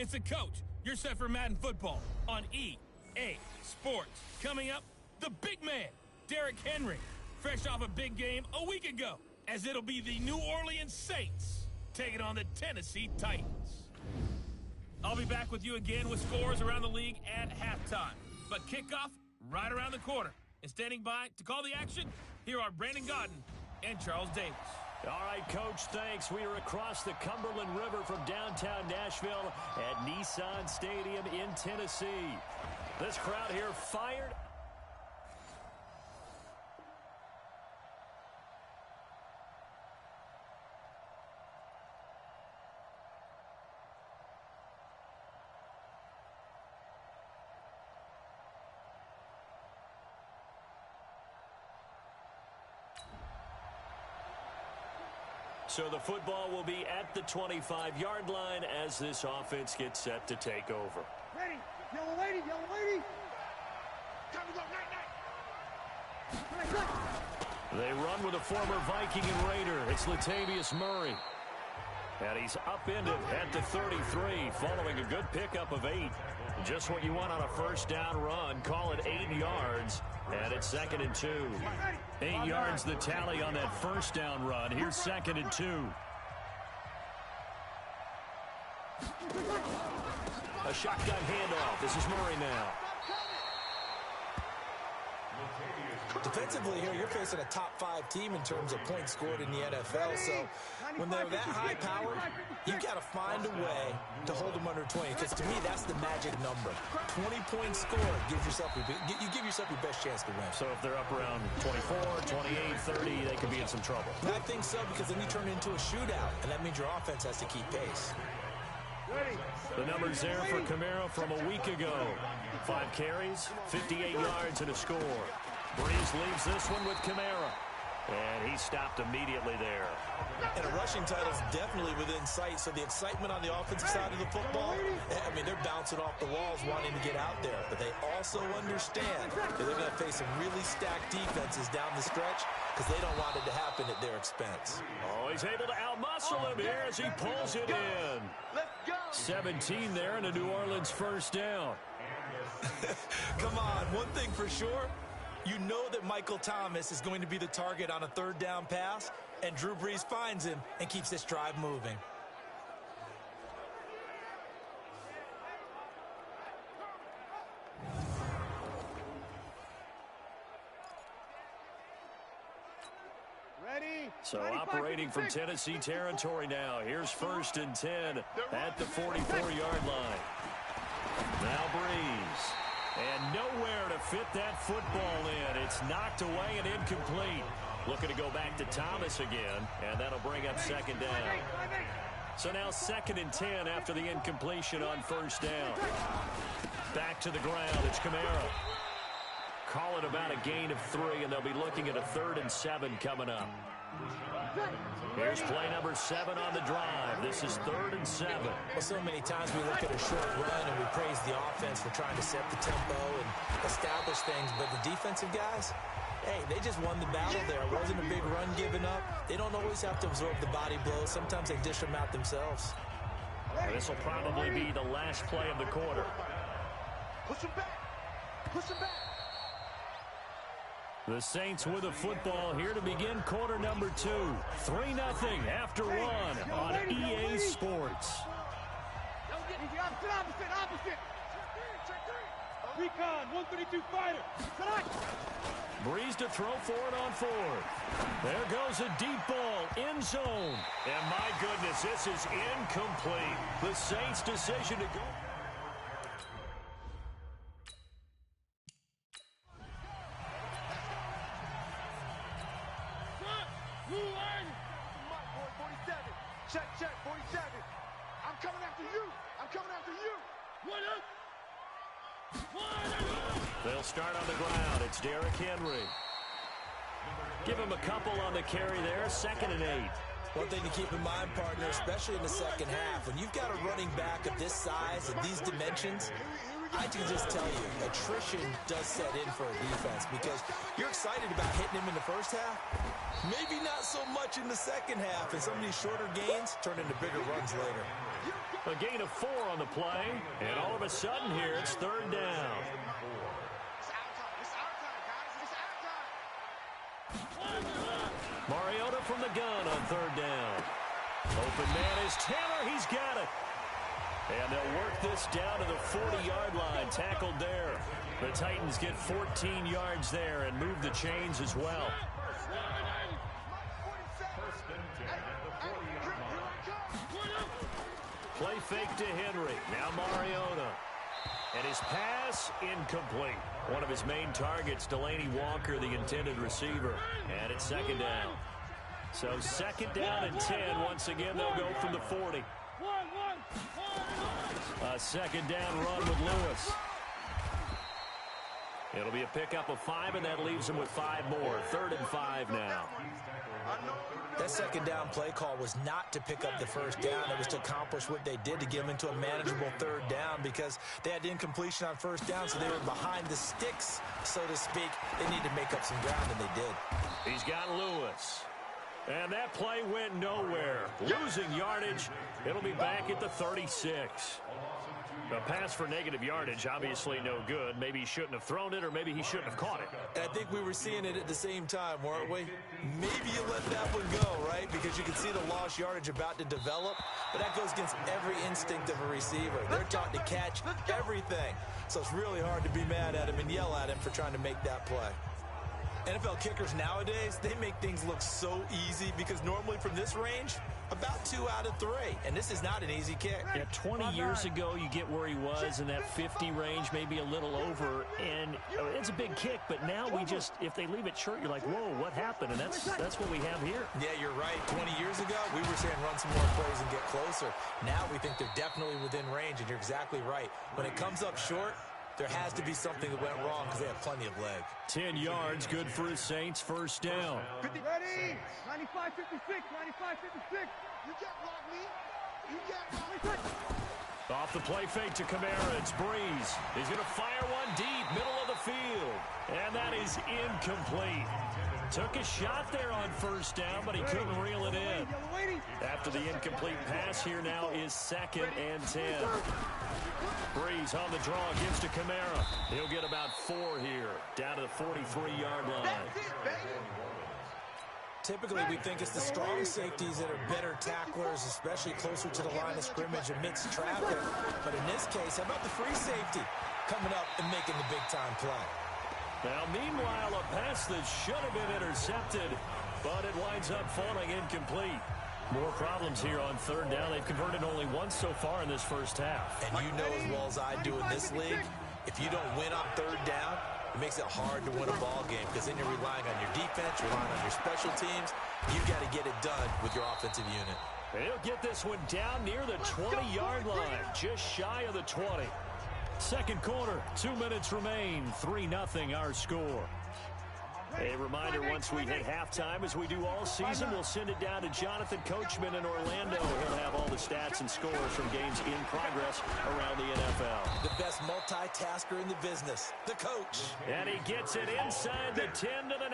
It's the coach. You're set for Madden football on EA Sports. Coming up, the big man, Derrick Henry, fresh off a big game a week ago, as it'll be the New Orleans Saints taking on the Tennessee Titans. I'll be back with you again with scores around the league at halftime. But kickoff right around the corner. And standing by to call the action, here are Brandon Godden and Charles Davis. All right, Coach, thanks. We are across the Cumberland River from downtown Nashville at Nissan Stadium in Tennessee. This crowd here fired. So the football will be at the 25-yard line as this offense gets set to take over. Ready, yellow lady, yellow lady. Time to go, night, night. They run with a former Viking and Raider. It's Latavius Murray. And he's upended at the 33, following a good pickup of 8. Just what you want on a first down run. Call it 8 yards, and it's 2nd and 2. 8 yards the tally on that first down run. Here's 2nd and 2. A shotgun handoff. This is Murray now. Defensively here, you're facing a top 5 team in terms of points scored in the NFL. So when they're that high powered, you got to find a way to hold them under 20. Because to me, that's the magic number. 20 points scored gives yourself you give yourself your best chance to win. So if they're up around 24, 28, 30, they could be in some trouble. I think so, because then you turn it into a shootout, and that means your offense has to keep pace. The numbers there for Kamara from a week ago. 5 carries, 58 yards, and a score. Breeze leaves this one with Kamara. And he stopped immediately there. And a rushing title is definitely within sight, so the excitement on the offensive side of the football, I mean, they're bouncing off the walls wanting to get out there. But they also understand that they're going to face some really stacked defenses down the stretch because they don't want it to happen at their expense. Oh, he's able to outmuscle him here as he pulls it in. 17 there and a New Orleans first down. Come on, one thing for sure. You know that Michael Thomas is going to be the target on a 3rd down pass, and Drew Brees finds him and keeps this drive moving. Ready. So operating from Tennessee territory now. Here's 1st and 10 at the 44-yard line. Now Brees. And nowhere to fit that football in. It's knocked away and incomplete. Looking to go back to Thomas again, and that'll bring up 2nd down. So now 2nd and 10 after the incompletion on 1st down. Back to the ground. It's Kamara. Call it about a gain of 3, and they'll be looking at a 3rd and 7 coming up. Here's play number 7 on the drive. This is 3rd and 7. Well, so many times we look at a short run and we praise the offense for trying to set the tempo and establish things, but the defensive guys, hey, they just won the battle there. It wasn't a big run given up. They don't always have to absorb the body blows. Sometimes they dish them out themselves. This will probably be the last play of the quarter. Push him back. Push him back. The Saints with a football here to begin quarter number 2. 3-0 after 1 on EA Sports. Opposite. Recon, 132 fighter. Breeze to throw for it on 4th. There goes a deep ball, end zone. And my goodness, this is incomplete. The Saints' decision to go. Check, 47. I'm coming after you. They'll start on the ground. It's Derrick Henry. Give him a couple on the carry there. 2nd and 8. One thing to keep in mind, partner, especially in the second half, when you've got a running back of this size and these dimensions, I can just tell you, attrition does set in for a defense because you're excited about hitting him in the first half. Maybe not so much in the second half, and some of these shorter gains turn into bigger runs later. A gain of 4 on the play, and all of a sudden here it's third down. Mariota from the gun on third down. Open man is Taylor. He's got it. And they'll work this down to the 40-yard line. Tackled there. The Titans get 14 yards there and move the chains as well. Play fake to Henry. Now Mariota. And his pass incomplete. One of his main targets, Delaney Walker, the intended receiver. And it's second down. So second down and 10. Once again, they'll go from the 40. A second down run with Lewis. It'll be a pickup of 5, and that leaves them with 5 more. 3rd and 5 now. That second down play call was not to pick up the first down. It was to accomplish what they did, to get them into a manageable third down, because they had incompletion on first down, so they were behind the sticks, so to speak. They needed to make up some ground, and they did. He's got Lewis. And that play went nowhere. Losing yardage. It'll be back at the 36. A pass for negative yardage, obviously no good. Maybe he shouldn't have thrown it, or maybe he shouldn't have caught it. And I think we were seeing it at the same time, weren't we? Maybe you let that one go, right? Because you can see the lost yardage about to develop. But that goes against every instinct of a receiver. They're taught to catch everything. So it's really hard to be mad at him and yell at him for trying to make that play. NFL kickers nowadays, they make things look so easy, because normally from this range, about 2 out of 3. And this is not an easy kick. Yeah, 20 years ago, you get where he was in that 50 range, maybe a little over, and it's a big kick. But now we just, if they leave it short, you're like, whoa, what happened? And that's what we have here. Yeah, you're right. 20 years ago, we were saying run some more plays and get closer. Now we think they're definitely within range, and you're exactly right. When it comes up short, there has to be something that went wrong, because they have plenty of leg. 10 yards, good for the Saints, first down. Ready? 95-56, 95-56. You can't block me. You can't block me. Off the play fake to Kamara, it's Breeze. He's going to fire one deep, middle of the field. And that is incomplete. Took a shot there on first down, but he couldn't reel it in. After the incomplete pass, here now is 2nd and 10. Breeze on the draw, gives to Kamara. He'll get about 4 here, down to the 43-yard line. Typically, we think it's the strong safeties that are better tacklers, especially closer to the line of scrimmage amidst traffic. But in this case, how about the free safety coming up and making the big-time play? Now, meanwhile, a pass that should have been intercepted, but it winds up falling incomplete. More problems here on third down. They've converted only once so far in this first half. And you know as well as I do in this league, if you don't win on third down, it makes it hard to win a ball game, because then you're relying on your defense, relying on your special teams. You've got to get it done with your offensive unit. And he'll get this one down near the 20-yard line, just shy of the 20. Second quarter, 2 minutes remain, 3-0 our score. A reminder, once we hit halftime, as we do all season, we'll send it down to Jonathan Coachman in Orlando. He'll have all the stats and scores from games in progress around the NFL. The best multitasker in the business, the coach. And he gets it inside the 10 to the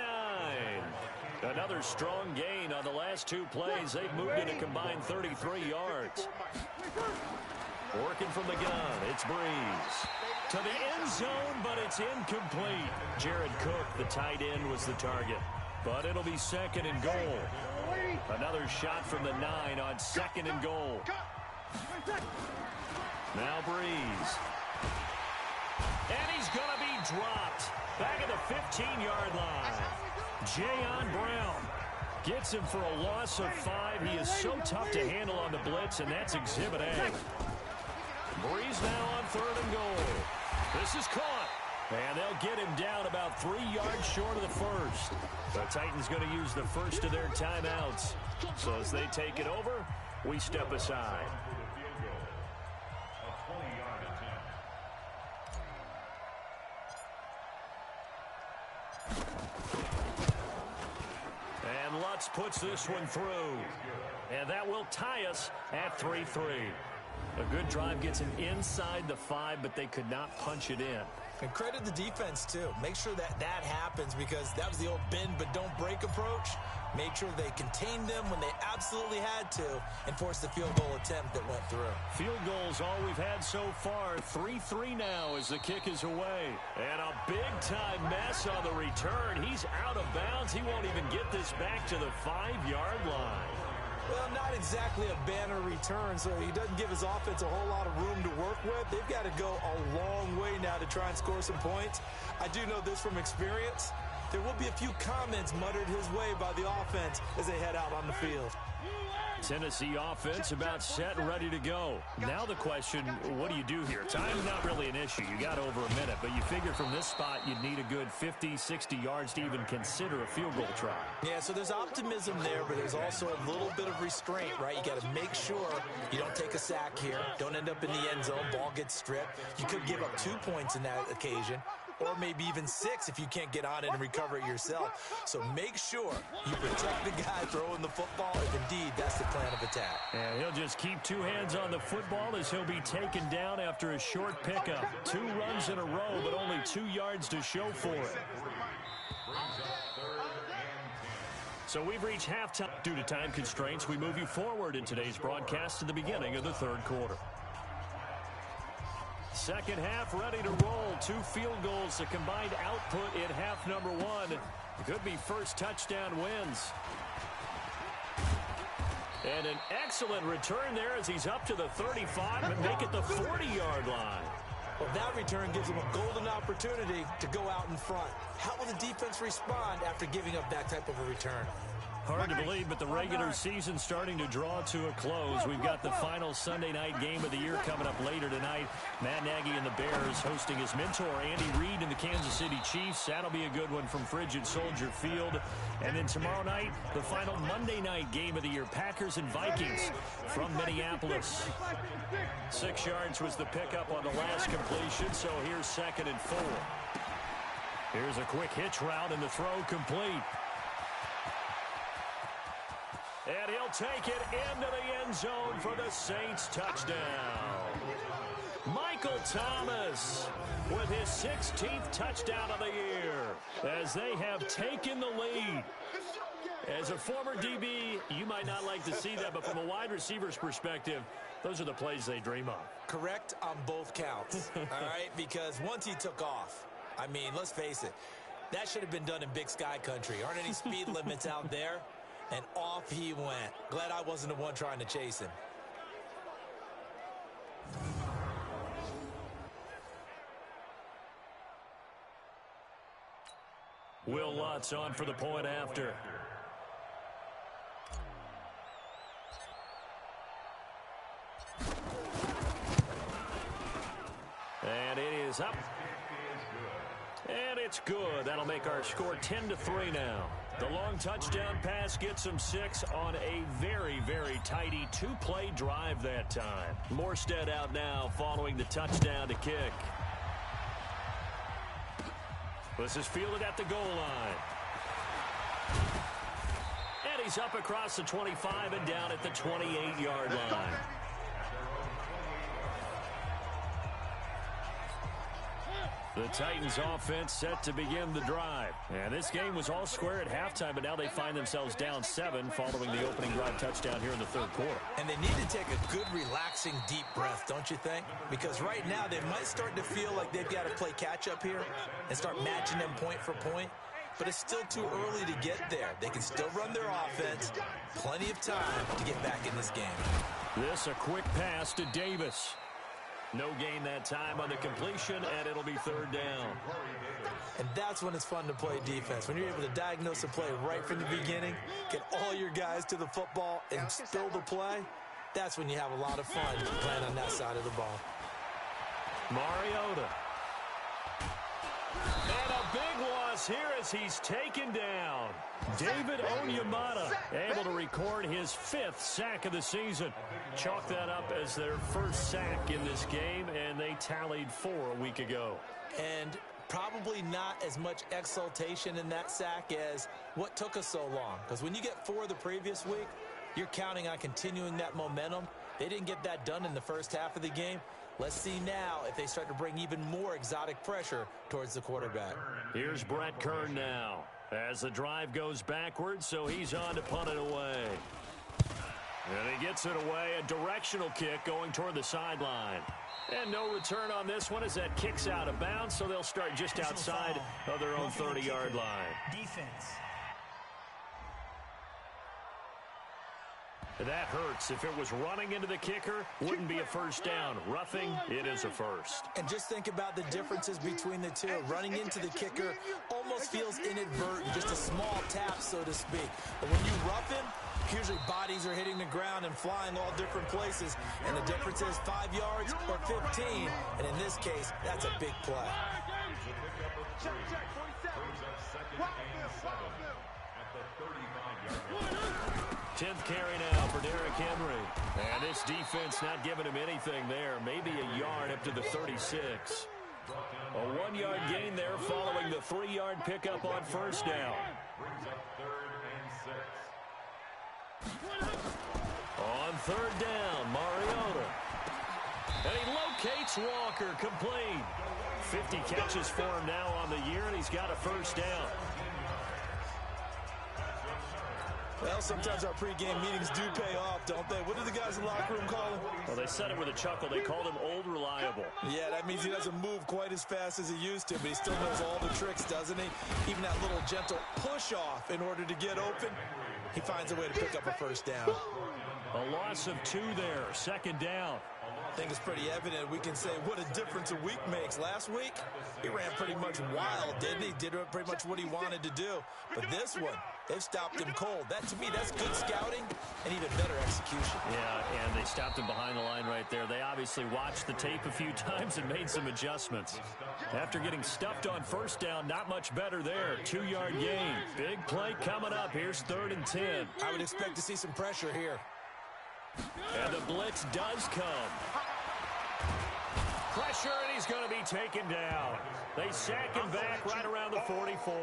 9. Another strong gain on the last 2 plays. They've moved in a combined 33 yards. Working from the gun, it's Breeze. To the end zone, but it's incomplete. Jared Cook, the tight end, was the target. But it'll be 2nd and goal. Another shot from the 9 on 2nd and goal. Now Breeze. And he's going to be dropped. Back at the 15-yard line. Jayon Brown gets him for a loss of 5. He is so tough to handle on the blitz, and that's Exhibit A. Breeze now on 3rd and goal. This is caught. And they'll get him down about 3 yards short of the first. The Titans going to use the first of their timeouts. So as they take it over, we step aside. And Lutz puts this one through. And that will tie us at 3-3. A good drive gets him inside the 5, but they could not punch it in. And credit the defense, too. Make sure that happens, because that was the old bend but don't break approach. Made sure they contained them when they absolutely had to and forced the field goal attempt that went through. Field goals all we've had so far. 3-3 now as the kick is away. And a big-time mess on the return. He's out of bounds. He won't even get this back to the 5-yard line. Well, not exactly a banner return, so he doesn't give his offense a whole lot of room to work with. They've got to go a long way now to try and score some points. I do know this from experience. There will be a few comments muttered his way by the offense as they head out on the field. Tennessee offense about set and ready to go. Now the question, what do you do here? Time's not really an issue. You got over a minute, but you figure from this spot you'd need a good 50, 60 yards to even consider a field goal try. Yeah, so there's optimism there, but there's also a little bit of restraint, right? You got to make sure you don't take a sack here. Don't end up in the end zone. Ball gets stripped. You could give up 2 points in that occasion, or maybe even 6 if you can't get on it and recover it yourself. So make sure you protect the guy throwing the football if indeed that's the plan of attack. And he'll just keep 2 hands on the football as he'll be taken down after a short pickup. 2 runs in a row, but only 2 yards to show for it. So we've reached halftime. Due to time constraints, we move you forward in today's broadcast to the beginning of the third quarter. Second half ready to roll. 2 field goals, the combined output in half number 1. It could be first touchdown wins. And an excellent return there as he's up to the 35 and make it the 40-yard line. Well, that return gives them a golden opportunity to go out in front. How will the defense respond after giving up that type of a return? Hard to believe, but the regular season's starting to draw to a close. We've got the final Sunday night game of the year coming up later tonight. Matt Nagy and the Bears hosting his mentor, Andy Reid, and the Kansas City Chiefs. That'll be a good one from Frigid Soldier Field. And then tomorrow night, the final Monday night game of the year, Packers and Vikings from Minneapolis. 6 yards was the pickup on the last completion, so here's 2nd and 4. Here's a quick hitch route, and the throw complete. And he'll take it into the end zone for the Saints touchdown. Michael Thomas with his 16th touchdown of the year as they have taken the lead. As a former DB, you might not like to see that, but from a wide receiver's perspective, those are the plays they dream of. Correct on both counts, all right? Because once he took off, I mean, let's face it, that should have been done in Big Sky country. Aren't any speed limits out there? And off he went. Glad I wasn't the one trying to chase him. Will Lutz on for the point after. And it is up. And it's good. That'll make our score 10-3 now. The long touchdown pass gets them 6 on a very, very tidy 2-play drive that time. Morstead out now following the touchdown to kick. This is fielded at the goal line. And he's up across the 25 and down at the 28-yard line. The Titans offense set to begin the drive. And this game was all square at halftime, but now they find themselves down 7 following the opening drive touchdown here in the third quarter. And they need to take a good, relaxing, deep breath, don't you think? Because right now they might start to feel like they've got to play catch-up here and start matching them point for point. But it's still too early to get there. They can still run their offense. Plenty of time to get back in this game. This a quick pass to Davis. No gain that time on the completion, and it'll be third down. And that's when it's fun to play defense. When you're able to diagnose a play right from the beginning, get all your guys to the football, and spill the play, that's when you have a lot of fun playing on that side of the ball. Mariota. And a big loss here as he's taken down. David Onyemata able to record his 5th sack of the season. Chalk that up as their first sack in this game, and they tallied 4 a week ago. And probably not as much exultation in that sack as what took us so long. Because when you get 4 the previous week, you're counting on continuing that momentum. They didn't get that done in the first half of the game. Let's see now if they start to bring even more exotic pressure towards the quarterback. Here's Brett Kern now as the drive goes backwards, so he's on to punt it away. And he gets it away, a directional kick going toward the sideline. And no return on this one as that kicks out of bounds, so they'll start just outside of their own 30-yard line. Defense. That hurts. If it was running into the kicker, wouldn't be a first down. Roughing, it is a first. And just think about the differences between the two. Running into the kicker almost feels inadvertent, just a small tap, so to speak. But when you rough him, usually bodies are hitting the ground and flying all different places. And the difference is 5 yards or 15. And in this case, that's a big play. Check, 10th carry now for Derrick Henry. And this defense not giving him anything there. Maybe a yard up to the 36. A 1-yard gain there following the 3-yard pickup on first down. On third down, Mariota. And he locates Walker, complete. 50 catches for him now on the year, and he's got a first down. Well, sometimes our pregame meetings do pay off, don't they? What do the guys in the locker room call him? Well, they said it with a chuckle. They called him Old Reliable. Yeah, that means he doesn't move quite as fast as he used to, but he still knows all the tricks, doesn't he? Even that little gentle push-off in order to get open, he finds a way to pick up a first down. A loss of 2 there, second down. I think it's pretty evident. We can say what a difference a week makes. Last week, he ran pretty much wild, didn't he? Did pretty much what he wanted to do. But this one, they've stopped him cold. That, to me, that's good scouting and even better execution. Yeah, and they stopped him behind the line right there. They obviously watched the tape a few times and made some adjustments. After getting stuffed on first down, not much better there. 2-yard gain. Big play coming up. Here's 3rd and 10. I would expect to see some pressure here. And the blitz does come. Pressure, and he's going to be taken down. They sack him back right around the 44.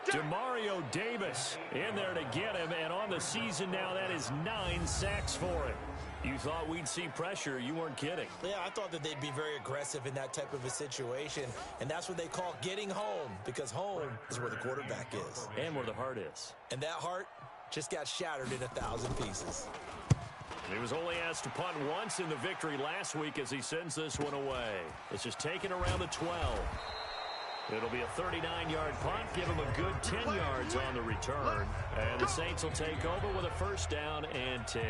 Demario Davis in there to get him, and on the season now, that is 9 sacks for him. You thought we'd see pressure. You weren't kidding. Yeah, I thought that they'd be very aggressive in that type of a situation, and that's what they call getting home, because home is where the quarterback is. And where the heart is. And that heart just got shattered in 1,000 pieces. He was only asked to punt once in the victory last week as he sends this one away. It's just taken around the 12. It'll be a 39-yard punt, give him a good 10 yards on the return. And the Saints will take over with a first down and 10.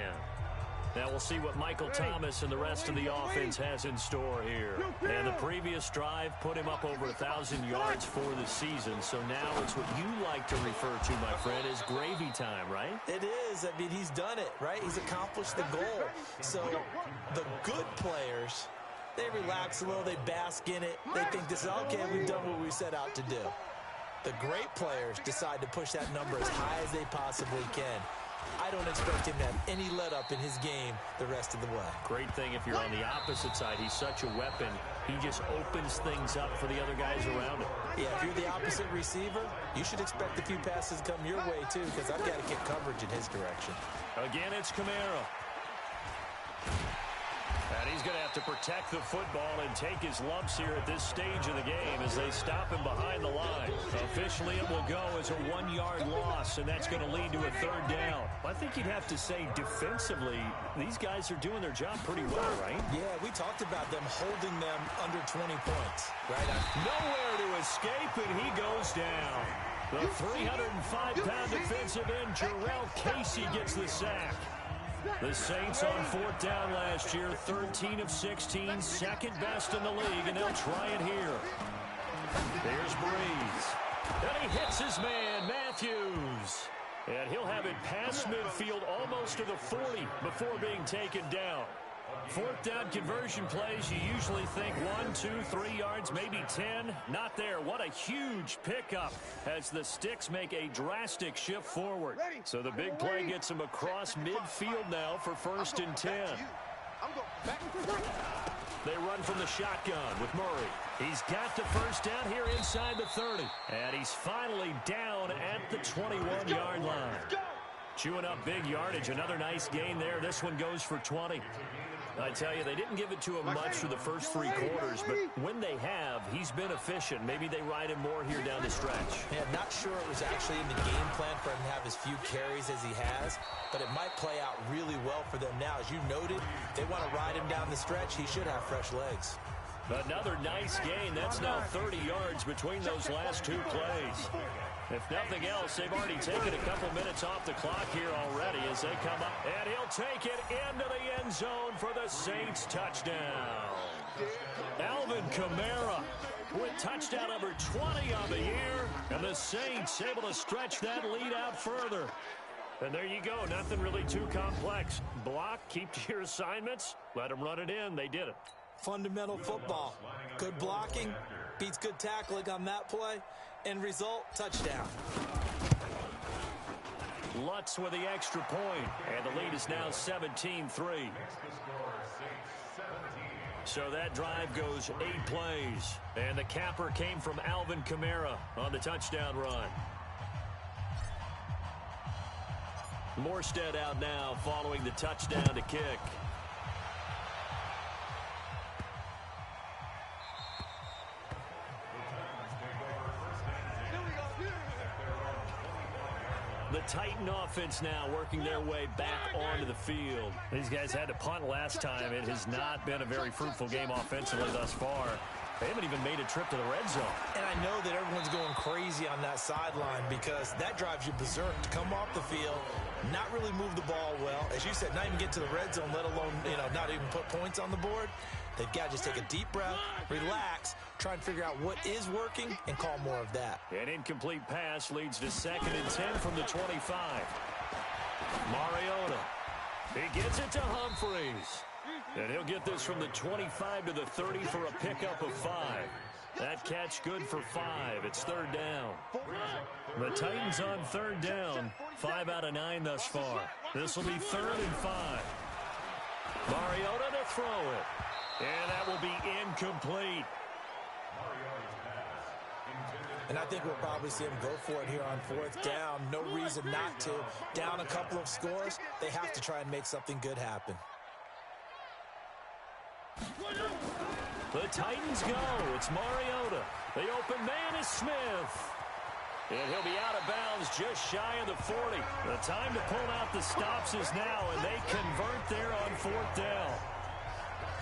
Now we'll see what Michael Thomas and the rest of the offense has in store here. And the previous drive put him up over 1,000 yards for the season. So now it's what you like to refer to, my friend, as gravy time, right? It is. I mean, he's done it, right? He's accomplished the goal. So the good players, they relax a little. They bask in it. They think this is, okay, we've done what we set out to do. The great players decide to push that number as high as they possibly can. I don't expect him to have any let-up in his game the rest of the way. Great thing if you're on the opposite side. He's such a weapon. He just opens things up for the other guys around him. Yeah, if you're the opposite receiver, you should expect a few passes to come your way, too, because I've got to get coverage in his direction. Again, it's Kamara. And he's going to have to protect the football and take his lumps here at this stage of the game as they stop him behind the line. Officially, it will go as a 1-yard loss, and that's going to lead to a third down. I think you'd have to say defensively, these guys are doing their job pretty well, right? Yeah, we talked about them holding them under 20 points, right? Nowhere to escape, and he goes down. The 305-pound defensive end, Jarrell Casey, gets the sack. The Saints on 4th down last year, 13 of 16, second best in the league, and they'll try it here. There's Breeze. And he hits his man, Matthews. And he'll have it past midfield almost to the 40 before being taken down. 4th down conversion plays, you usually think 1, 2, 3 yards, maybe 10. Not there. What a huge pickup as the Sticks make a drastic shift forward. So the big play gets him across midfield now for 1st and 10. They run from the shotgun with Murray. He's got the first down here inside the 30. And he's finally down at the 21-yard line. Chewing up big yardage. Another nice gain there. This one goes for 20. I tell you, they didn't give it to him much for the first 3 quarters, but when they have, he's been efficient. Maybe they ride him more here down the stretch. Yeah, not sure it was actually in the game plan for him to have as few carries as he has, but it might play out really well for them now. As you noted, if they want to ride him down the stretch, he should have fresh legs. Another nice gain. That's now 30 yards between those last 2 plays. If nothing else, they've already taken a couple minutes off the clock here already as they come up. And he'll take it into the end zone for the Saints touchdown. Alvin Kamara with touchdown number 20 on the year. And the Saints able to stretch that lead out further. And there you go. Nothing really too complex. Block, keep to your assignments, let them run it in. They did it. Fundamental football. Good blocking beats good tackling on that play. End result, touchdown. Lutz with the extra point, and the lead is now 17-3. So that drive goes 8 plays, and the capper came from Alvin Kamara on the touchdown run. Morstead out now following the touchdown to kick. The Titan offense now working their way back onto the field. These guys had to punt last time. It has not been a very fruitful game offensively thus far. They haven't even made a trip to the red zone. And I know that everyone's going crazy on that sideline because that drives you berserk to come off the field, not really move the ball well. As you said, not even get to the red zone, let alone, not even put points on the board. They've got to just take a deep breath, relax, try and figure out what is working, and call more of that. An incomplete pass leads to 2nd and 10 from the 25. Mariota. He gets it to Humphreys. And he'll get this from the 25 to the 30 for a pickup of 5. That catch good for 5. It's 3rd down. The Titans on 3rd down. 5 out of 9 thus far. This will be 3rd and 5. Mariota to throw it. And that will be incomplete. And I think we'll probably see him go for it here on 4th down. No reason not to. Down a couple of scores, they have to try and make something good happen. The Titans go. It's Mariota. The open man is Smith. And he'll be out of bounds just shy of the 40. The time to pull out the stops is now, and they convert there on 4th down.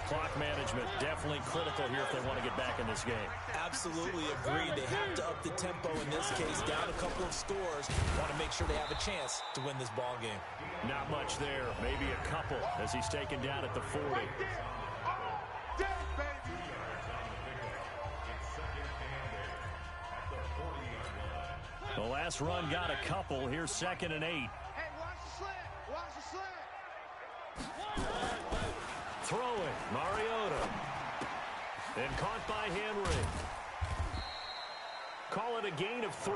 Clock management definitely critical here if they want to get back in this game. Absolutely agreed. They have to up the tempo in this case, down a couple of scores. Want to make sure they have a chance to win this ball game. Not much there, maybe a couple as he's taken down at the 40. The last run got a couple. Here's 2nd and 8. Hey, watch the slant. Watch the slant. Throwing, Mariota. And caught by Henry. Call it a gain of 3.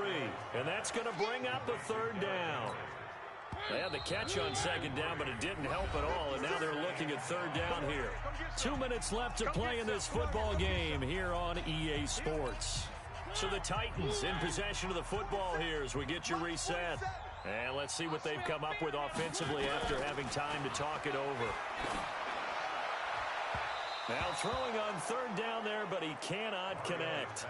And that's going to bring up the 3rd down. They had the catch on 2nd down, but it didn't help at all. And now they're looking at 3rd down here. 2 minutes left to play in this football game here on EA Sports. So the Titans in possession of the football here as we get you reset. And let's see what they've come up with offensively after having time to talk it over. Now throwing on 3rd down there, but he cannot connect.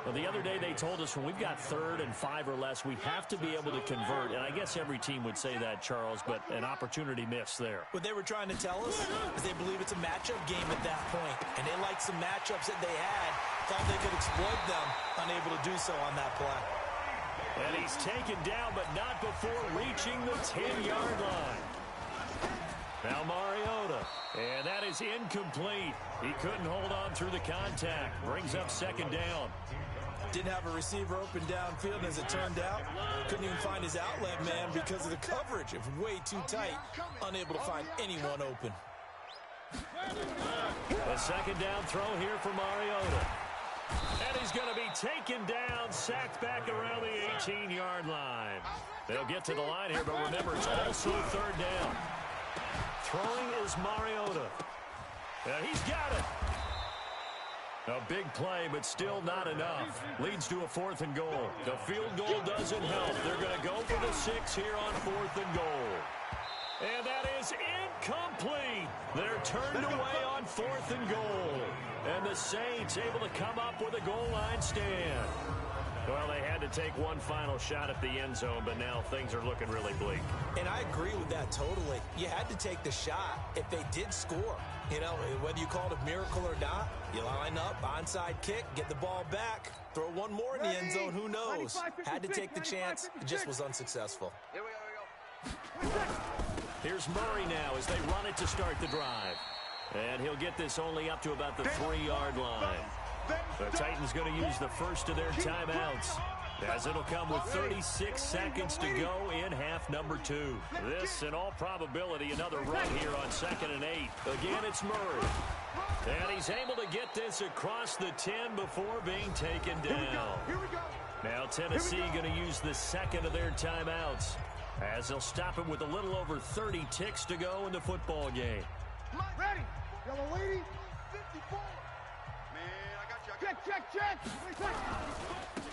Well, the other day they told us when we've got 3rd and 5 or less, we have to be able to convert. And I guess every team would say that, Charles, but an opportunity missed there. What they were trying to tell us is they believe it's a matchup game at that point. And they liked some matchups that they had, thought they could exploit them, unable to do so on that play. And he's taken down, but not before reaching the 10-yard line. Now Mariota, and that is incomplete. He couldn't hold on through the contact. Brings up 2nd down. Didn't have a receiver open downfield, as it turned out. Couldn't even find his outlet man because of the coverage. It was way too tight. Unable to find anyone open. A 2nd down throw here for Mariota. And he's going to be taken down, sacked back around the 18-yard line. They'll get to the line here, but remember, it's also 3rd down. Throwing is Mariota. And he's got it. A big play, but still not enough. Leads to a 4th and goal. The field goal doesn't help. They're going to go for the 6 here on 4th and goal. And that is incomplete. They're turned away on 4th and goal. And the Saints able to come up with a goal line stand. Well, they had to take one final shot at the end zone, but now things are looking really bleak. And I agree with that totally. You had to take the shot if they did score. You know, whether you call it a miracle or not, you line up, onside kick, get the ball back, throw one more in the end zone, who knows? Had to take the chance, it just was unsuccessful. Here we go. Here's Murray now as they run it to start the drive. And he'll get this only up to about the 3-yard line. The Titans going to use the first of their timeouts, as it'll come with 36 seconds to go in half number 2. This, in all probability, another run here on 2nd and 8. Again, it's Murray. And he's able to get this across the 10 before being taken down. Now Tennessee going to use the second of their timeouts, as they'll stop it with a little over 30 ticks to go in the football game. Ready. Yellow lady. 54. Check.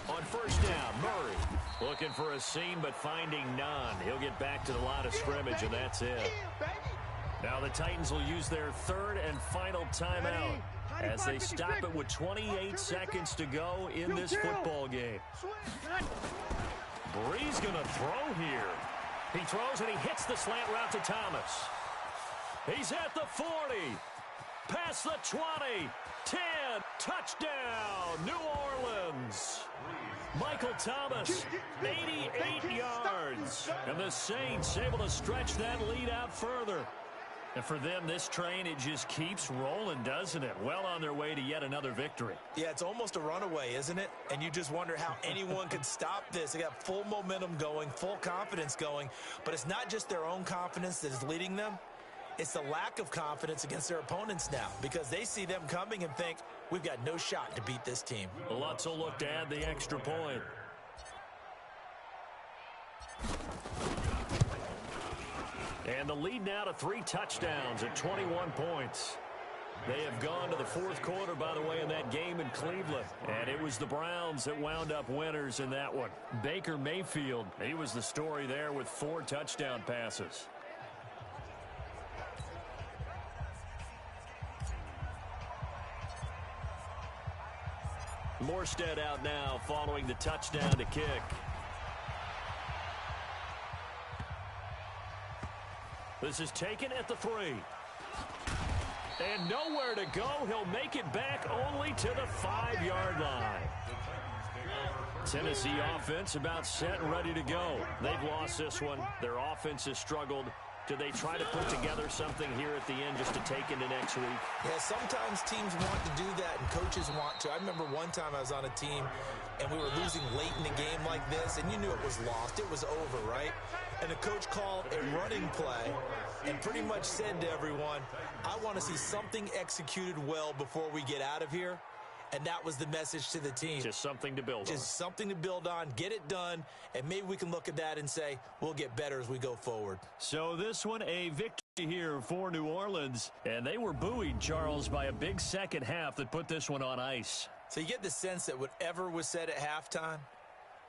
On first down, Murray looking for a seam but finding none. He'll get back to the line of scrimmage, and that's it. Now the Titans will use their third and final timeout as they stop it with 28 seconds to go in this football game. Bree's going to throw here. He throws and he hits the slant route to Thomas. He's at the 40. Past the 20. 10, touchdown, New Orleans. Michael Thomas, 88 yards. And the Saints able to stretch that lead out further. And for them, this train, it just keeps rolling, doesn't it? Well on their way to yet another victory. Yeah, it's almost a runaway, isn't it? And you just wonder how anyone could stop this. They got full momentum going, full confidence going. But it's not just their own confidence that is leading them. It's the lack of confidence against their opponents now, because they see them coming and think, we've got no shot to beat this team. Lutz will look to add the extra point. And the lead now to 3 touchdowns at 21 points. They have gone to the fourth quarter, by the way, in that game in Cleveland. And it was the Browns that wound up winners in that one. Baker Mayfield, he was the story there with 4 touchdown passes. Morstead out now following the touchdown to kick. This is taken at the 3. And nowhere to go. He'll make it back only to the 5-yard line. Tennessee offense about set and ready to go. They've lost this one. Their offense has struggled. Do they try to put together something here at the end just to take into next week? Yeah, sometimes teams want to do that and coaches want to. I remember one time I was on a team and we were losing late in a game like this, and you knew it was lost. It was over, right? And the coach called a running play and pretty much said to everyone, I want to see something executed well before we get out of here. And that was the message to the team. Just something to build on. Just something to build on, get it done, and maybe we can look at that and say, we'll get better as we go forward. So this one, a victory here for New Orleans. And they were buoyed, Charles, by a big second half that put this one on ice. So you get the sense that whatever was said at halftime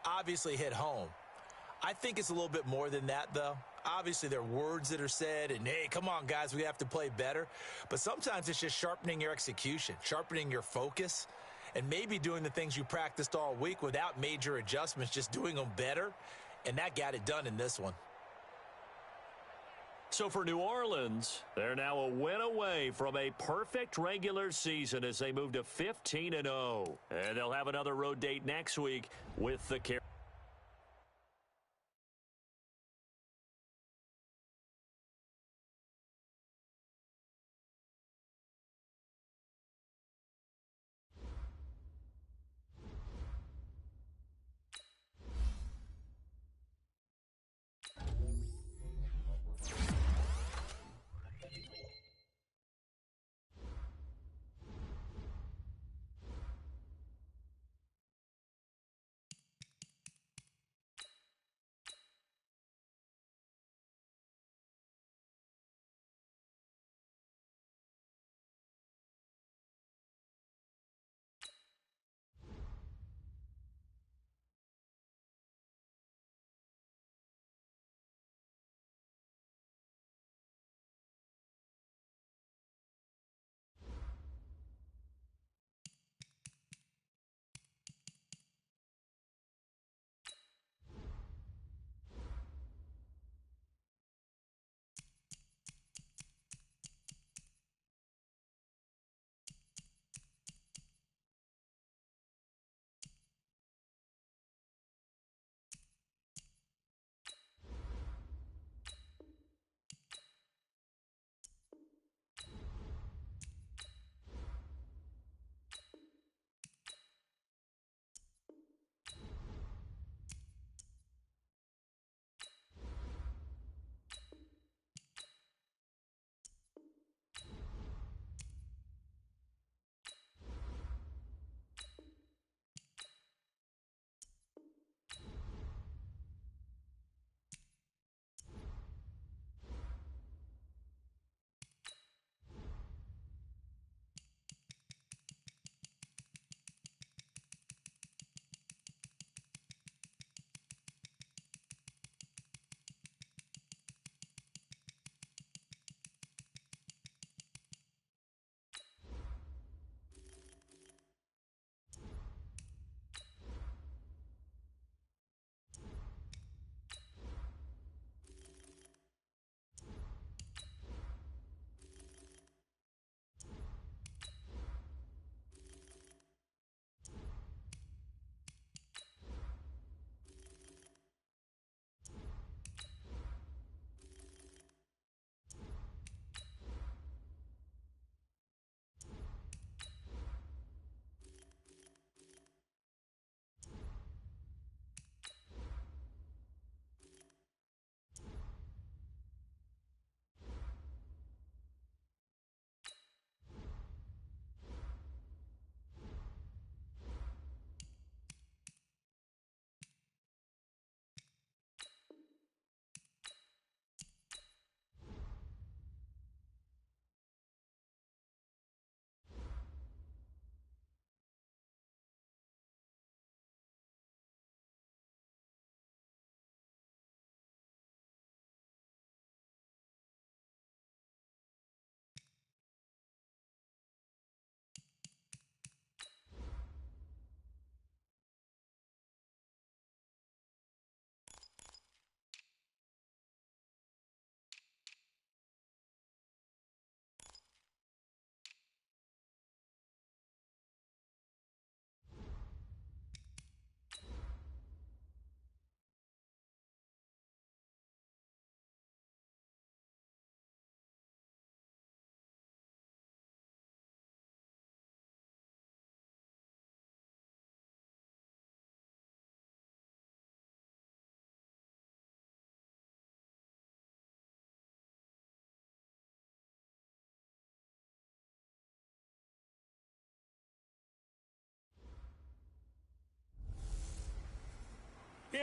obviously hit home. I think it's a little bit more than that, though. Obviously, there are words that are said, and, hey, come on, guys, we have to play better. But sometimes it's just sharpening your execution, sharpening your focus, and maybe doing the things you practiced all week without major adjustments, just doing them better, and that got it done in this one. So for New Orleans, they're now a win away from a perfect regular season as they move to 15-0. And they'll have another road date next week with the Carolina.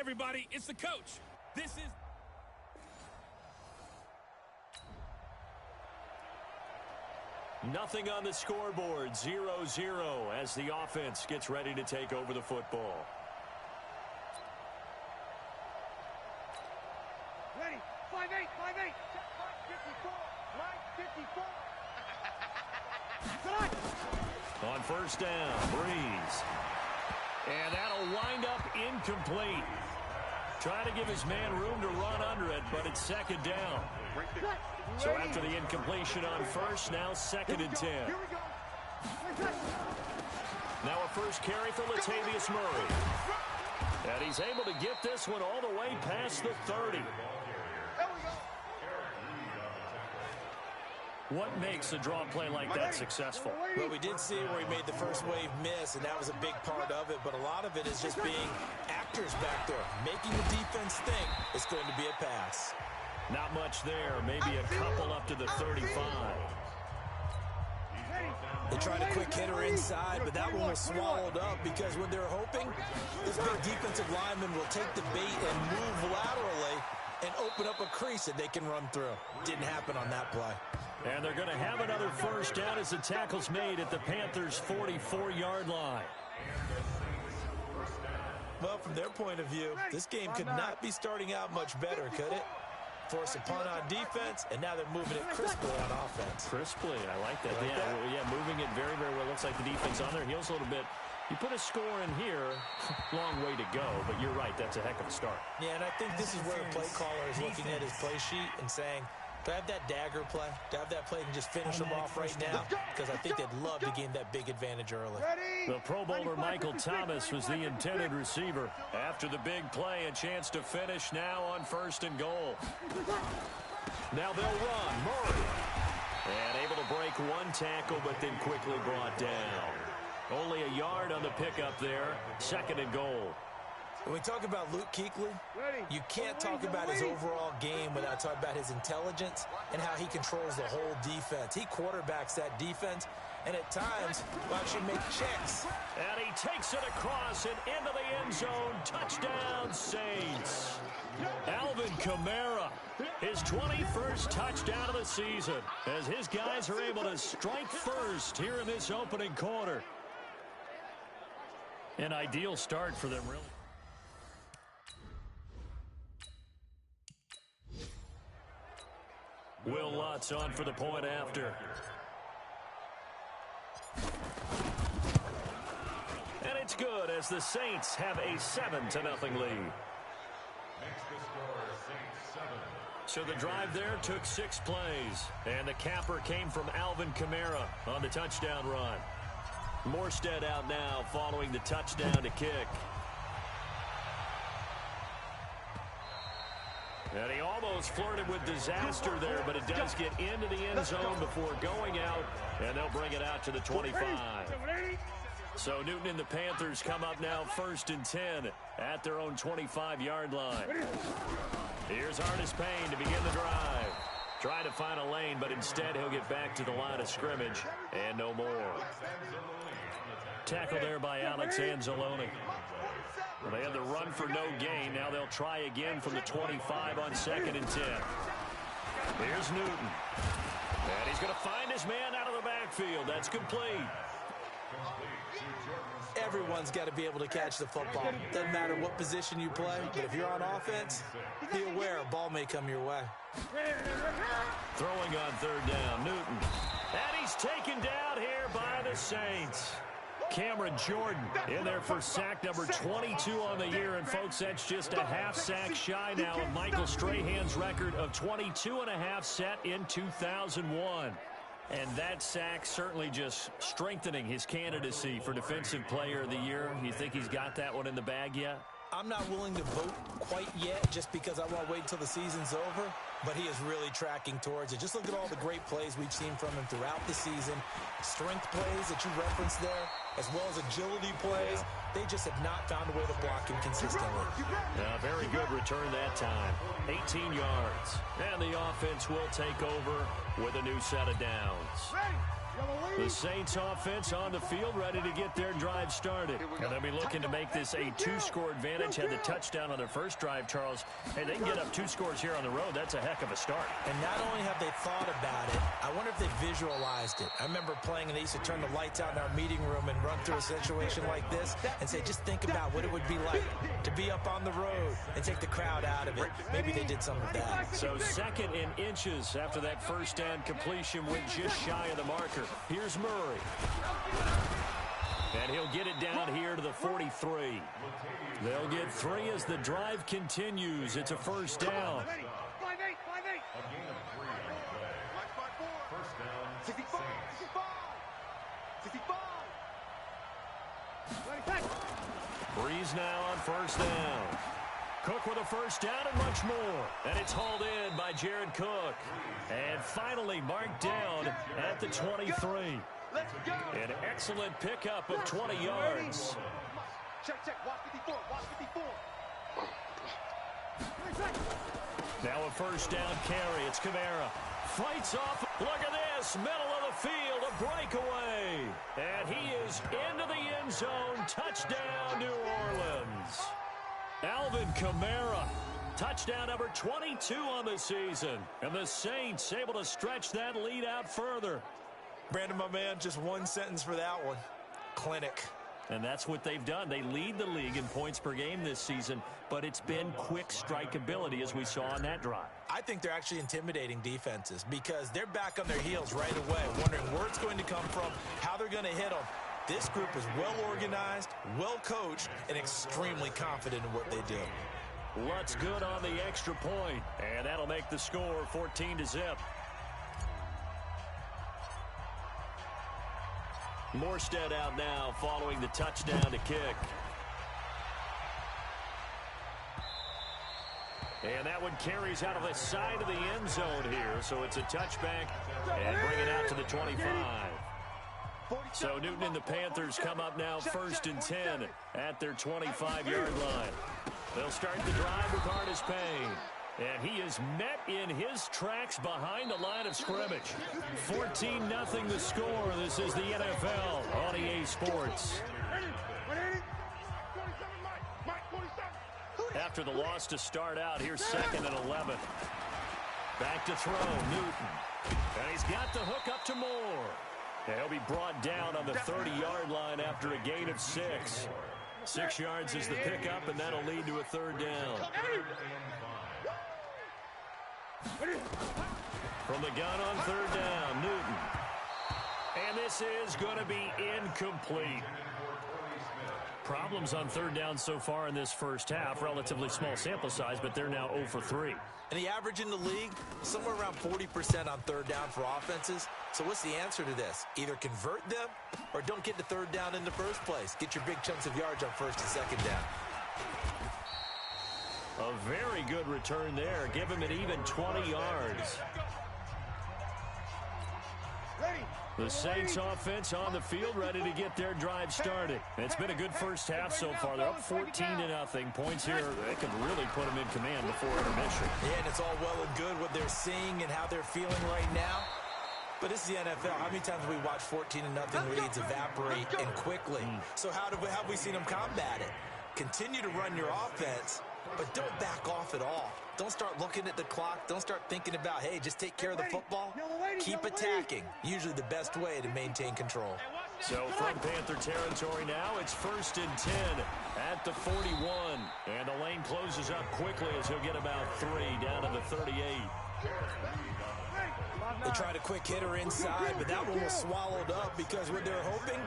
everybody, it's the coach. This is... Nothing on the scoreboard, 0-0 as the offense gets ready to take over the football. Ready, 5-8, 5-8. Check 5-54, 54. On first down, Breeze. And that'll wind up incomplete. Trying to give his man room to run under it, but it's second down. So after the incompletion on first, now second and 10. Now a first carry for Latavius Murray. And he's able to get this one all the way past the 30. What makes a draw play like that successful? Well, we did see where he made the first wave miss, and that was a big part of it. But a lot of it is just being actors back there, making the defense think it's going to be a pass. Not much there. Maybe a couple up to the 35. They tried a quick hitter inside, but that one was swallowed up because when they're hoping this big defensive lineman will take the bait and move laterally and open up a crease that they can run through. Didn't happen on that play. And they're going to have another first down as the tackle's made at the Panthers' 44-yard line. Well, from their point of view, this game could not be starting out much better, could it? Force a punt on defense, and now they're moving it crisply on offense. Crisply, I like that. Yeah, moving it very, very well. Looks like the defense on their heels a little bit. You put a score in here, long way to go, but you're right, that's a heck of a start. Yeah, and I think this is where the play caller is looking at his play sheet and saying, do I have that dagger play? Do I have that play and just finish them off right now? Because I think they'd love to gain that big advantage early. The Pro Bowler Michael Thomas was the intended receiver. After the big play, a chance to finish now on first and goal. Now they'll run. Murray. And able to break one tackle, but then quickly brought down. Only a yard on the pickup there. Second and goal. When we talk about Luke Kuechly, you can't talk about his overall game without talking about his intelligence and how he controls the whole defense. He quarterbacks that defense, and at times will actually make checks. And he takes it across and into the end zone. Touchdown, Saints. Alvin Kamara, his 21st touchdown of the season, as his guys are able to strike first here in this opening quarter. An ideal start for them, really. Will Lutz on for the point after. And it's good as the Saints have a 7-0 lead. So the drive there took 6 plays, and the capper came from Alvin Kamara on the touchdown run. Morstead out now following the touchdown to kick. And he almost flirted with disaster there, but it does get into the end zone before going out, and they'll bring it out to the 25. So Newton and the Panthers come up now first and 10 at their own 25-yard line. Here's Artis Payne to begin the drive. Trying to find a lane, but instead he'll get back to the line of scrimmage and no more. Tackle there by Alex Anzalone. Well, they had the run for no gain. Now they'll try again from the 25 on second and 10. Here's Newton. And he's going to find his man out of the backfield. That's complete. Everyone's got to be able to catch the football. Doesn't matter what position you play, but if you're on offense, be aware a ball may come your way. Throwing on third down, Newton. And he's taken down here by the Saints. Cameron Jordan in there for sack number 22 on the year. And, folks, that's just a half sack shy now of Michael Strahan's record of 22.5 set in 2001. And that sack certainly just strengthening his candidacy for Defensive Player of the Year. You think he's got that one in the bag yet? I'm not willing to vote quite yet just because I want to wait until the season's over, but he is really tracking towards it. Just look at all the great plays we've seen from him throughout the season. Strength plays that you referenced there, as well as agility plays. They just have not found a way to block him consistently. Very good return that time. 18 yards. And the offense will take over with a new set of downs. The Saints offense on the field, ready to get their drive started. And they'll be looking to make this a two-score advantage. Had the touchdown on their first drive, Charles. Hey, they can get up 2 scores here on the road. That's a heck of a start. And not only have they thought about it, I wonder if they visualized it. I remember playing, and they used to turn the lights out in our meeting room and run through a situation like this and say, just think about what it would be like to be up on the road and take the crowd out of it. Maybe they did some of that. So 2nd and inches after that first down completion went just shy of the marker. Here's Murray. And he'll get it down here to the 43. They'll get 3 as the drive continues. It's a first down. 5-8, 5-8. First down. 65, 65. 65. Breeze now on first down. Cook with a first down and much more. And it's hauled in by Jared Cook. And finally marked down at the 23. Let's go. An excellent pickup of 20 yards. Check. Watch 54. Watch 54. Now a first down carry. It's Kamara. Fights off. Look at this. Middle of the field. A breakaway. And he is into the end zone. Touchdown, New Orleans. Alvin Kamara. Touchdown number 22 on the season. And the Saints able to stretch that lead out further. Brandon, my man, just one sentence for that one. Clinic. And that's what they've done. They lead the league in points per game this season, but it's been quick strike ability as we saw on that drive. I think they're actually intimidating defenses because they're back on their heels right away, wondering where it's going to come from, how they're going to hit them. This group is well organized, well coached, and extremely confident in what they do. Lutz good on the extra point, and that'll make the score 14-0. Morstead out now following the touchdown to kick. And that one carries out of the side of the end zone here, so it's a touchback and bring it out to the 25. So Newton and the Panthers come up now 1st and 10 at their 25-yard line. They'll start the drive with Artis Payne. And he is met in his tracks behind the line of scrimmage. 14-0 the score. This is the NFL on EA Sports. After the loss to start out, here's 2nd and 11. Back to throw, Newton. And he's got the hook up to Moore. And he'll be brought down on the 30-yard line after a gain of 6. 6 yards is the pickup, and that'll lead to a 3rd down. From the gun on 3rd down, Newton. And this is going to be incomplete. Problems on 3rd down so far in this first half. Relatively small sample size, but they're now 0 for 3. And the average in the league, somewhere around 40% on 3rd down for offenses. So what's the answer to this? Either convert them or don't get to 3rd down in the first place. Get your big chunks of yards on 1st and 2nd down. A very good return there. Give him an even 20 yards. The Saints offense on the field ready to get their drive started. It's been a good first half so far. They're up 14-0. Points here, they could really put them in command before intermission. Yeah, and it's all well and good what they're seeing and how they're feeling right now. But this is the NFL. How many times have we watched 14-0 leads evaporate and quickly? So how have we seen them combat it? Continue to run your offense, but don't back off at all. Don't start looking at the clock. Don't start thinking about, hey, just take care of the football. Keep attacking. Usually the best way to maintain control. So from Panther territory now, it's 1st and 10 at the 41. And the lane closes up quickly as he'll get about 3 down to the 38. They tried a quick hitter inside, but that one was swallowed up because what they're hoping,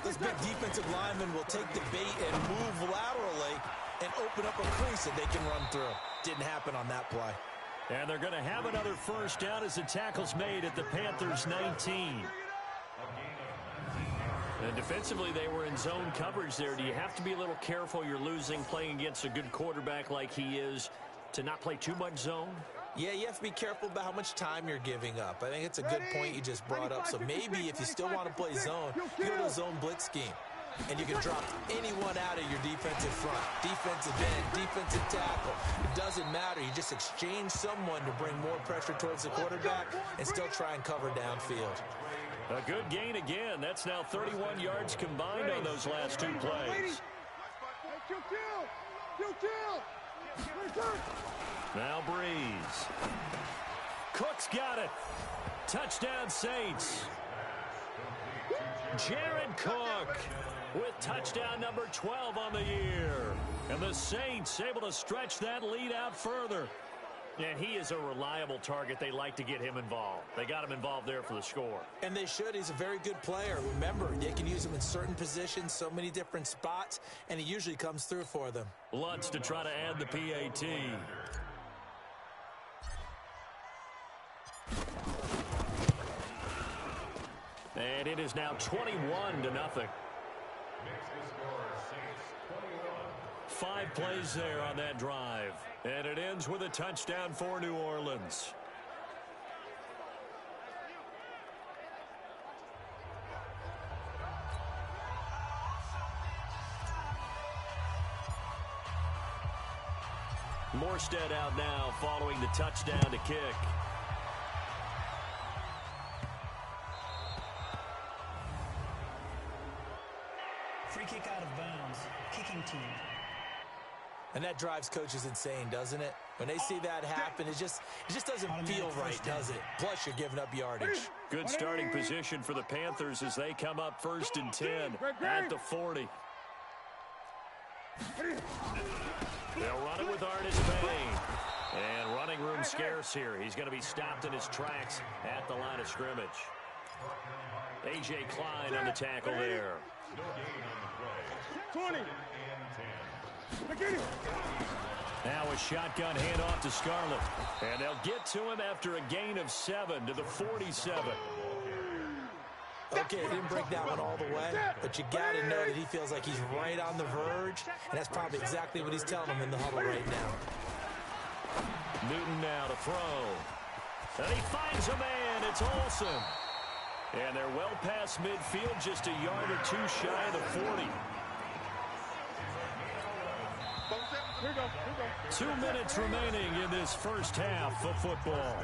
this big defensive lineman will take the bait and move laterally and open up a crease that they can run through. Didn't happen on that play. And they're going to have another first down as the tackle's made at the Panthers' 19. And defensively, they were in zone coverage there. Do you have to be a little careful? You're losing, playing against a good quarterback like he is, to not play too much zone? Yeah, you have to be careful about how much time you're giving up. I think it's a good point you just brought up. So maybe if you still want to play zone, you go to a zone blitz scheme. And you can drop anyone out of your defensive front, defensive end, defensive tackle. It doesn't matter. You just exchange someone to bring more pressure towards the quarterback and still try and cover downfield. A good gain again. That's now 31 yards combined on those last two plays. Now Breeze. Cook's got it. Touchdown Saints. Jared Cook with touchdown number 12 on the year. And the Saints able to stretch that lead out further. And he is a reliable target. They like to get him involved. They got him involved there for the score. And they should. He's a very good player. Remember, they can use him in certain positions, so many different spots, and he usually comes through for them. Lutz to try to add the PAT. And it is now 21-0. 5 plays there on that drive. And it ends with a touchdown for New Orleans. Morstead out now following the touchdown to kick. Free kick out of bounds. Kicking team. And that drives coaches insane, doesn't it? When they see that happen, it just doesn't feel right, does it? Plus, you're giving up yardage. Good starting position for the Panthers as they come up 1st and 10 at the 40. They'll run it with Artis Payne. And running room scarce here. He's going to be stopped in his tracks at the line of scrimmage. A.J. Klein on the tackle there. 20. Now a shotgun handoff to Scarlett. And they'll get to him after a gain of 7 to the 47. Okay, he didn't break that one all the way, but you got to know that he feels like he's right on the verge, and that's probably exactly what he's telling him in the huddle right now. Newton now to throw. And he finds a man. It's Olsen. And they're well past midfield, just a yard or two shy of the 40. 2 minutes remaining in this first half of football.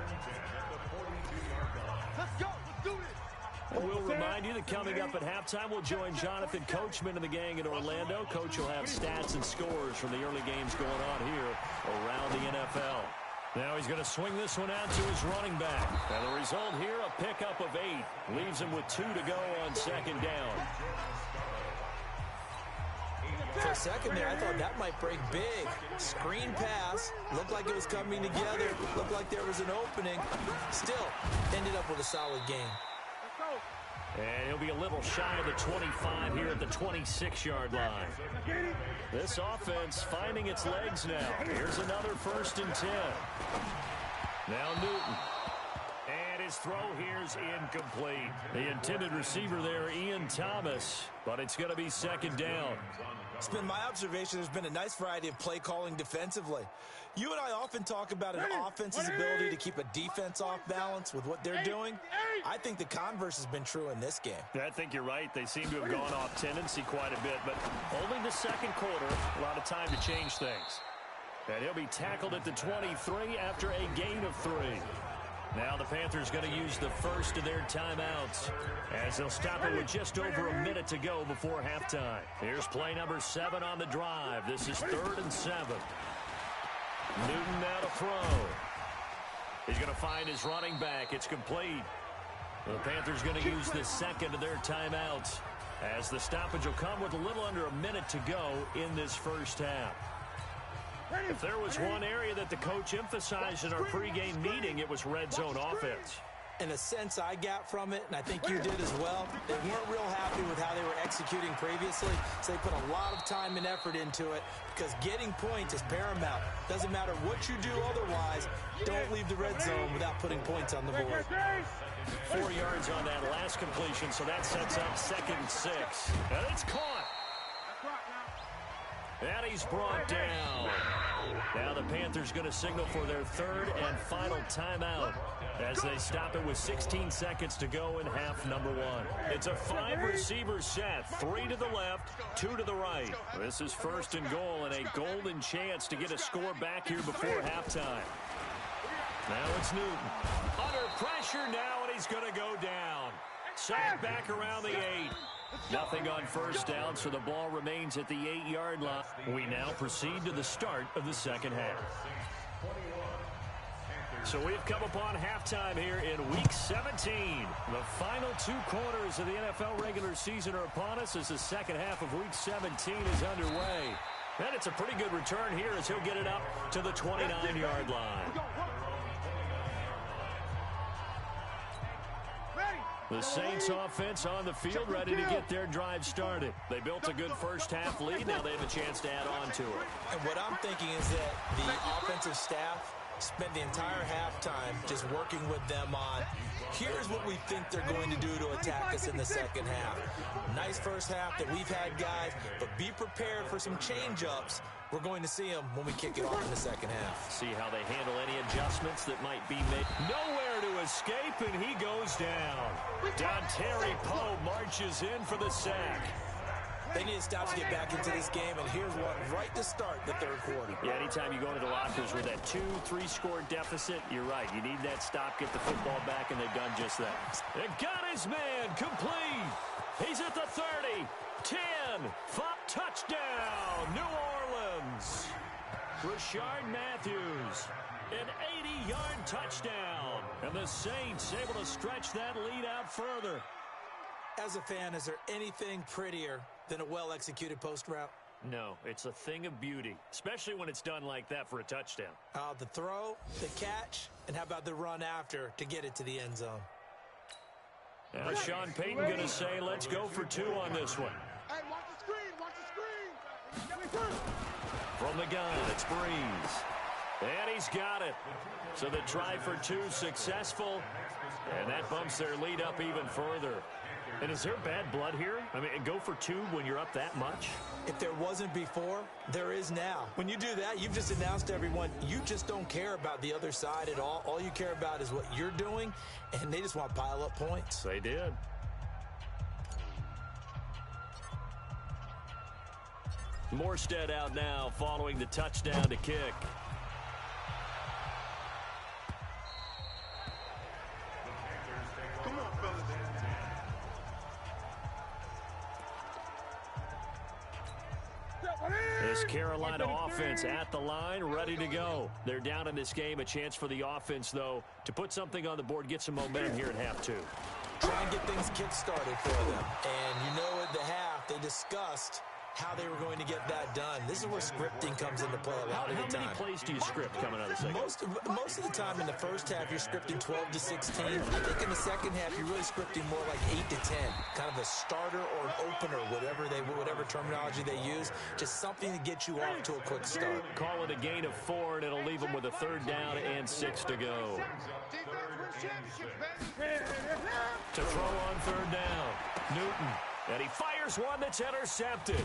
Let's go. Let's do this. We'll remind you that coming up at halftime, we'll join Jonathan Coachman and the gang in Orlando. Coach will have stats and scores from the early games going on here around the NFL. Now he's going to swing this one out to his running back. And the result here, a pickup of 8. Leaves him with 2 to go on 2nd down. For a second there, I thought that might break big. Screen pass. Looked like it was coming together. Looked like there was an opening. Still, ended up with a solid game. And he'll be a little shy of the 25 here at the 26-yard line. This offense finding its legs now. Here's another 1st and 10. Now Newton. And his throw here's incomplete. The intended receiver there, Ian Thomas. But it's going to be 2nd down. It's been my observation there's been a nice variety of play calling defensively. You and I often talk about an offense's ability to keep a defense off balance with what they're doing. I think the converse has been true in this game. I think you're right. They seem to have gone off tendency quite a bit, but only the 2nd quarter, a lot of time to change things. And he'll be tackled at the 23 after a gain of 3. Now the Panthers going to use the first of their timeouts as they'll stop it with just over a minute to go before halftime. Here's play number 7 on the drive. This is 3rd and 7. Newton now to throw. He's going to find his running back. It's complete. The Panthers going to use the second of their timeouts as the stoppage will come with a little under a minute to go in this first half. If there was one area that the coach emphasized in our pregame meeting, it was red zone offense. And the sense I got from it, and I think you did as well, they weren't real happy with how they were executing previously, so they put a lot of time and effort into it because getting points is paramount. Doesn't matter what you do otherwise, don't leave the red zone without putting points on the board. 4 yards on that last completion, so that sets up 2nd and 6. And it's caught. And he's brought down. Now the Panthers going to signal for their 3rd and final timeout as they stop it with 16 seconds to go in half number 1. It's a 5-receiver set, 3 to the left, 2 to the right. This is 1st and goal and a golden chance to get a score back here before halftime. Now it's Newton. Under pressure now, and he's going to go down. Sacked back around the 8. Nothing on first down, so the ball remains at the 8-yard line. We now proceed to the start of the second half. So we've come upon halftime here in Week 17. The final 2 quarters of the NFL regular season are upon us as the second half of Week 17 is underway. And it's a pretty good return here as he'll get it up to the 29-yard line. The Saints offense on the field ready to get their drive started. They built a good first half lead. Now they have a chance to add on to it. And what I'm thinking is that the offensive staff spent the entire halftime just working with them on, here's what we think they're going to do to attack us in the second half. Nice first half that we've had, guys, but be prepared for some change-ups. We're going to see them when we kick it off in the second half. See how they handle any adjustments that might be made. Nowhere to escape, and he goes down. Terry Poe marches in for the sack. They need to stop to get back into this game, and here's one right to start the third quarter. Yeah, anytime you go into the lockers with that 2-3 score deficit, you're right. You need that stop, get the football back, and they've done just that. It got his man complete. He's at the 30, 10, 5, touchdown, New Orleans. Rashard Matthews, an 80-yard touchdown. And the Saints able to stretch that lead out further. As a fan, is there anything prettier than a well-executed post route? No, it's a thing of beauty, especially when it's done like that for a touchdown. The throw, the catch, and how about the run after to get it to the end zone? Now Sean Payton going to say, let's go for 2 on this one. Hey, watch the screen, watch the screen. From the gun, it's Breeze. And he's got it. So the try for 2 successful, and that bumps their lead up even further. And is there bad blood here? I mean, go for 2 when you're up that much? If there wasn't before, there is now. When you do that, you've just announced to everyone, you just don't care about the other side at all. All you care about is what you're doing, and they just want to pile up points. They did. Morstead out now following the touchdown to kick. This Carolina offense at the line, ready to go. They're down in this game. A chance for the offense, though, to put something on the board, get some momentum here at half 2. Try and get things kick-started for them. And you know at the half, they discussed how they were going to get that done. This is where scripting comes into play a lot of the time. How many plays do you script coming out of the second? Most of the time in the first half, you're scripting 12 to 16. I think in the second half, you're really scripting more like 8 to 10. Kind of a starter or an opener, whatever terminology they use. Just something to get you off to a quick start. Call it a gain of 4, and it'll leave them with a 3rd down and 6 to go. To throw on 3rd down, Newton. And he fires one that's intercepted.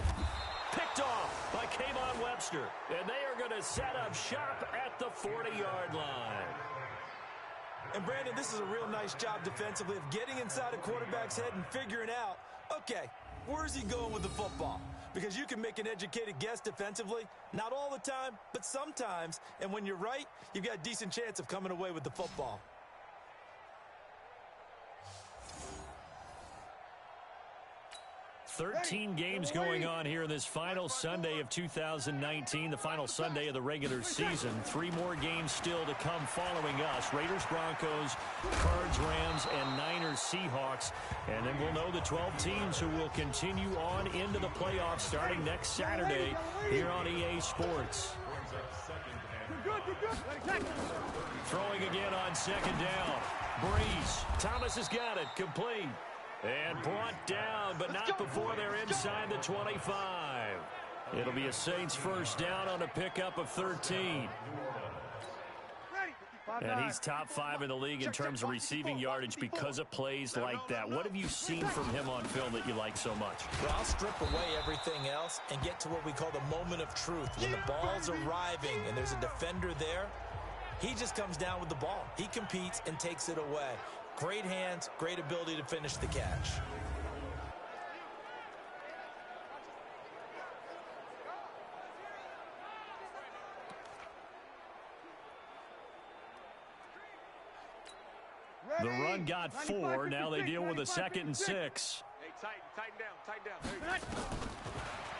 Picked off by Kayvon Webster. And they are going to set up shop at the 40-yard line. And, Brandon, this is a real nice job defensively of getting inside a quarterback's head and figuring out, okay, where's he going with the football? Because you can make an educated guess defensively. Not all the time, but sometimes. And when you're right, you've got a decent chance of coming away with the football. 13 games going on here in this final Sunday of 2019, the final Sunday of the regular season. 3 more games still to come following us. Raiders, Broncos, Cards, Rams, and Niners, Seahawks. And then we'll know the 12 teams who will continue on into the playoffs starting next Saturday here on EA Sports. Throwing again on 2nd down. Breeze. Thomas has got it. Complete. And brought down, but not before they're inside the 25. It'll be a Saints 1st down on a pickup of 13. And he's top 5 in the league in terms of receiving yardage because of plays like that. What have you seen from him on film that you like so much? Well, I'll strip away everything else and get to what we call the moment of truth. When the ball's arriving and there's a defender there, he just comes down with the ball. He competes and takes it away. Great hands, great ability to finish the catch. The run got 4. Now they deal with a 2nd and 6. Hey, tighten down.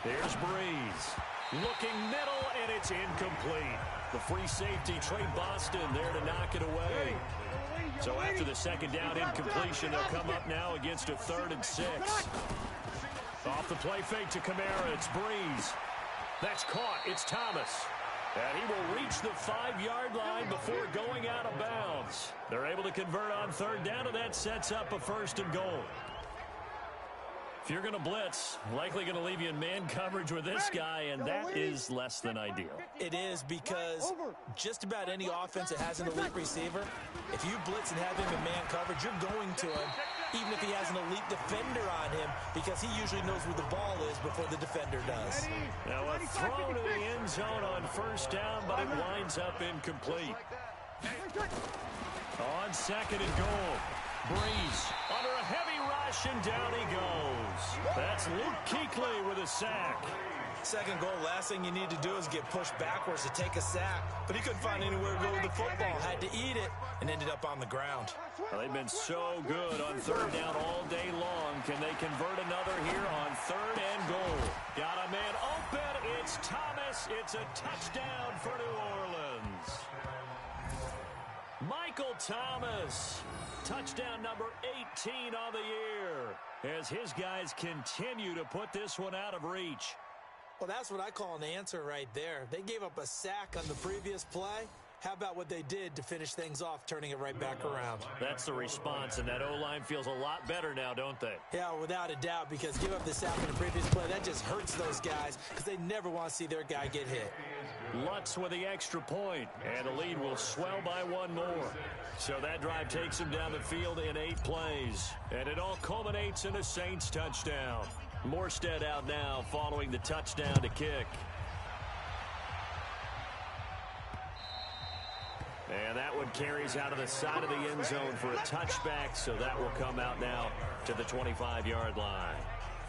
Here's Breeze. Looking middle, and it's incomplete. The free safety, Trey Boston, there to knock it away. So after the 2nd down incompletion, they'll come up now against a 3rd and 6. Off the play fake to Kamara, it's Breeze. That's caught. It's Thomas. And he will reach the 5-yard line before going out of bounds. They're able to convert on 3rd down, and that sets up a 1st and goal. If you're going to blitz, likely going to leave you in man coverage with this guy, and that is less than ideal. It is, because just about any offense that has an elite receiver, if you blitz and have him in man coverage, you're going to him, even if he has an elite defender on him, because he usually knows where the ball is before the defender does. Now a throw to the end zone on 1st down, but it winds up incomplete. On 2nd and goal. Breeze under a heavy rush, and down he goes. That's Luke Kuechly with a sack. 2nd goal, last thing you need to do is get pushed backwards to take a sack. But he couldn't find anywhere to go with the football, had to eat it, and ended up on the ground. Well, they've been so good on 3rd down all day long. Can they convert another here on 3rd and goal? Got a man open. It's Thomas. It's a touchdown for New Orleans. Michael Thomas. Touchdown number 18 on the year, as his guys continue to put this one out of reach. Well, that's what I call an answer right there. They gave up a sack on the previous play. How about what they did to finish things off, turning it right back around? That's the response, and that O-line feels a lot better now, don't they? Yeah, without a doubt, because give up the sack on the previous play, that just hurts those guys, because they never want to see their guy get hit. Lutz with the extra point, and the lead will swell by 1 more. So that drive takes him down the field in 8 plays, and it all culminates in a Saints touchdown. Morstead out now following the touchdown to kick. And that one carries out of the side of the end zone for a touchback, so that will come out now to the 25-yard line.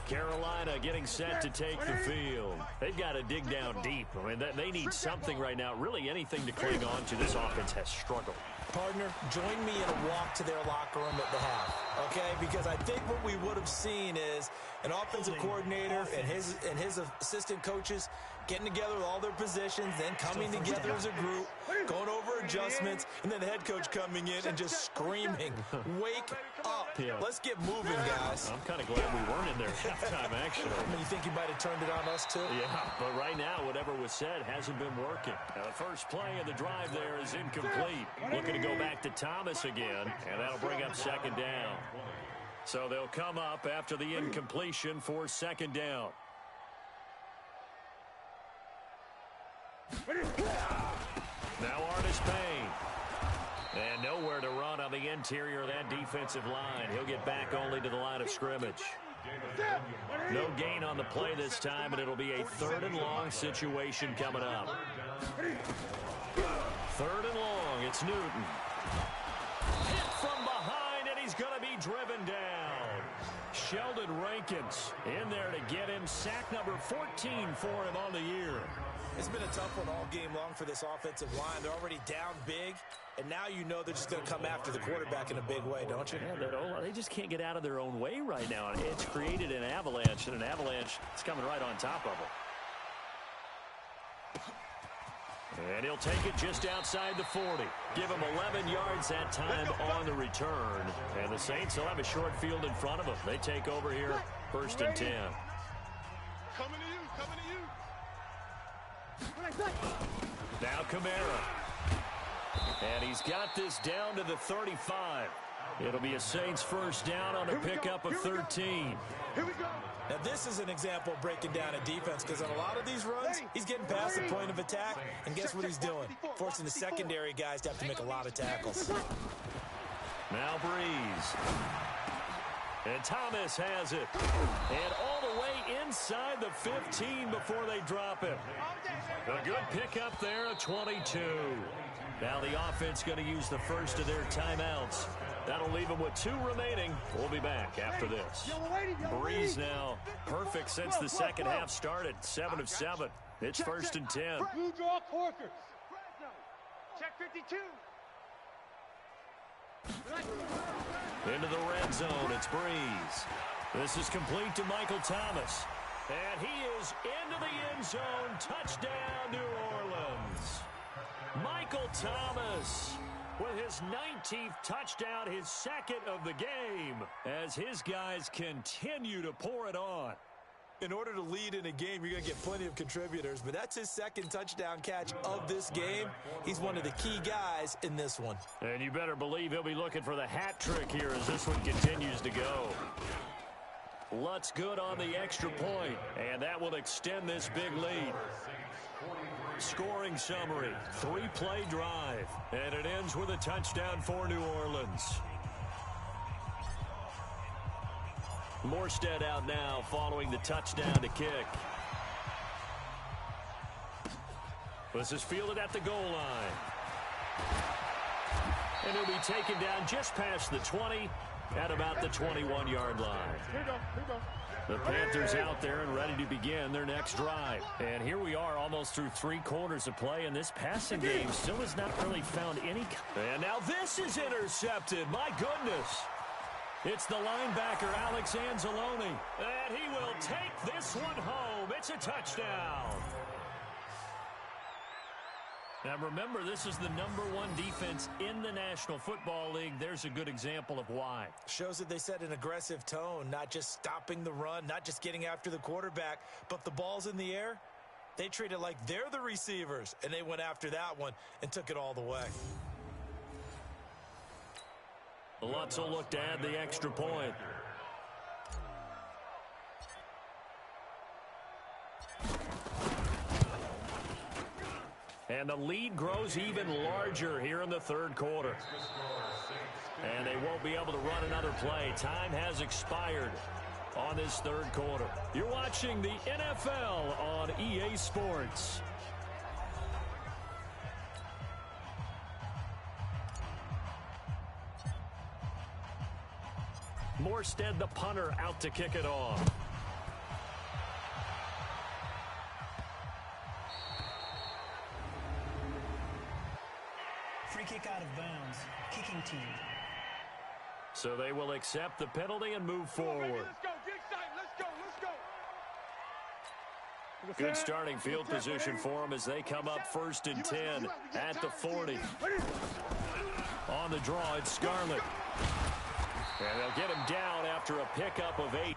Carolina getting set to take the field. They've got to dig down deep. I mean, they need something right now. Really anything to cling on to. This offense has struggled. Partner, join me in a walk to their locker room at the half, okay? Because I think what we would have seen is an offensive coordinator and his assistant coaches getting together with all their positions, then coming together as a group, going over adjustments, and then the head coach coming in and just screaming, "Wake up. Yeah. Let's get moving, guys." I'm kind of glad we weren't in there at halftime, actually. I mean, you think you might have turned it on us, too? Yeah, but right now, whatever was said hasn't been working. Now, the first play of the drive there is incomplete. Looking to go back to Thomas again, and that'll bring up 2nd down. So they'll come up after the incompletion for 2nd down. Now Artis Payne. And nowhere to run on the interior of that defensive line. He'll get back only to the line of scrimmage. No gain on the play this time, and it'll be a 3rd and long situation coming up. 3rd and long, it's Newton. Hit from behind, and he's going to be driven down. Sheldon Rankins in there to get him. Sack number 14 for him on the year. It's been a tough one all game long for this offensive line. They're already down big, and now you know they're just going to come after the quarterback in a big way, don't you? Yeah, they just can't get out of their own way right now. It's created an avalanche, and an avalanche is coming right on top of them. And he'll take it just outside the 40. Give him 11 yards that time on the return. And the Saints will have a short field in front of them. They take over here, 1st and 10. Coming to you, coming to you. Now Kamara. And he's got this down to the 35. It'll be a Saints 1st down on a pickup of 13. Here we go. Now, this is an example of breaking down a defense, because on a lot of these runs, he's getting past the point of attack, and guess what he's doing? Forcing the secondary guys to have to make a lot of tackles. Now Breeze. And Thomas has it. And all the way inside the 15 before they drop him. A good pickup there, a 22. Now the offense going to use the first of their timeouts. That'll leave them with 2 remaining. We'll be back after this. Breeze now perfect since the second half started. 7 of 7. It's 1st and 10. Blue draw Corker. Check 52. Into the red zone, it's Breeze. This is complete to Michael Thomas. And he is into the end zone. Touchdown, New Orleans. Michael Thomas with his 19th touchdown, his second of the game, as his guys continue to pour it on. In order to lead in a game, you're going to get plenty of contributors, but that's his second touchdown catch of this game. He's one of the key guys in this one. And you better believe he'll be looking for the hat trick here as this one continues to go. Lutz good on the extra point, and that will extend this big lead. Scoring summary, 3-play drive, and it ends with a touchdown for New Orleans. Morstead out now following the touchdown to kick. This is fielded at the goal line. And he'll be taken down just past the 20 at about the 21-yard line. Here we go. The Panthers out there and ready to begin their next drive. And here we are almost through 3 quarters of play, and this passing game still has not really found any. And now this is intercepted. My goodness. It's the linebacker, Alex Anzalone. And he will take this one home. It's a touchdown. Now remember, this is the #1 defense in the National Football League. There's a good example of why. Shows that they set an aggressive tone, not just stopping the run, not just getting after the quarterback, but the ball's in the air. They treat it like they're the receivers, and they went after that one and took it all the way. Lutz will look to add the extra point. And the lead grows even larger here in the third quarter. And they won't be able to run another play. Time has expired on this third quarter. You're watching the NFL on EA Sports. Morstead, the punter, out to kick it off. Free kick out of bounds. Kicking team. So they will accept the penalty and move forward. Let's go. Get excited. Let's go. Good starting field position for them as they come up 1st and 10 at the 40. On the draw, it's Scarlett. And they'll get him down after a pickup of 8.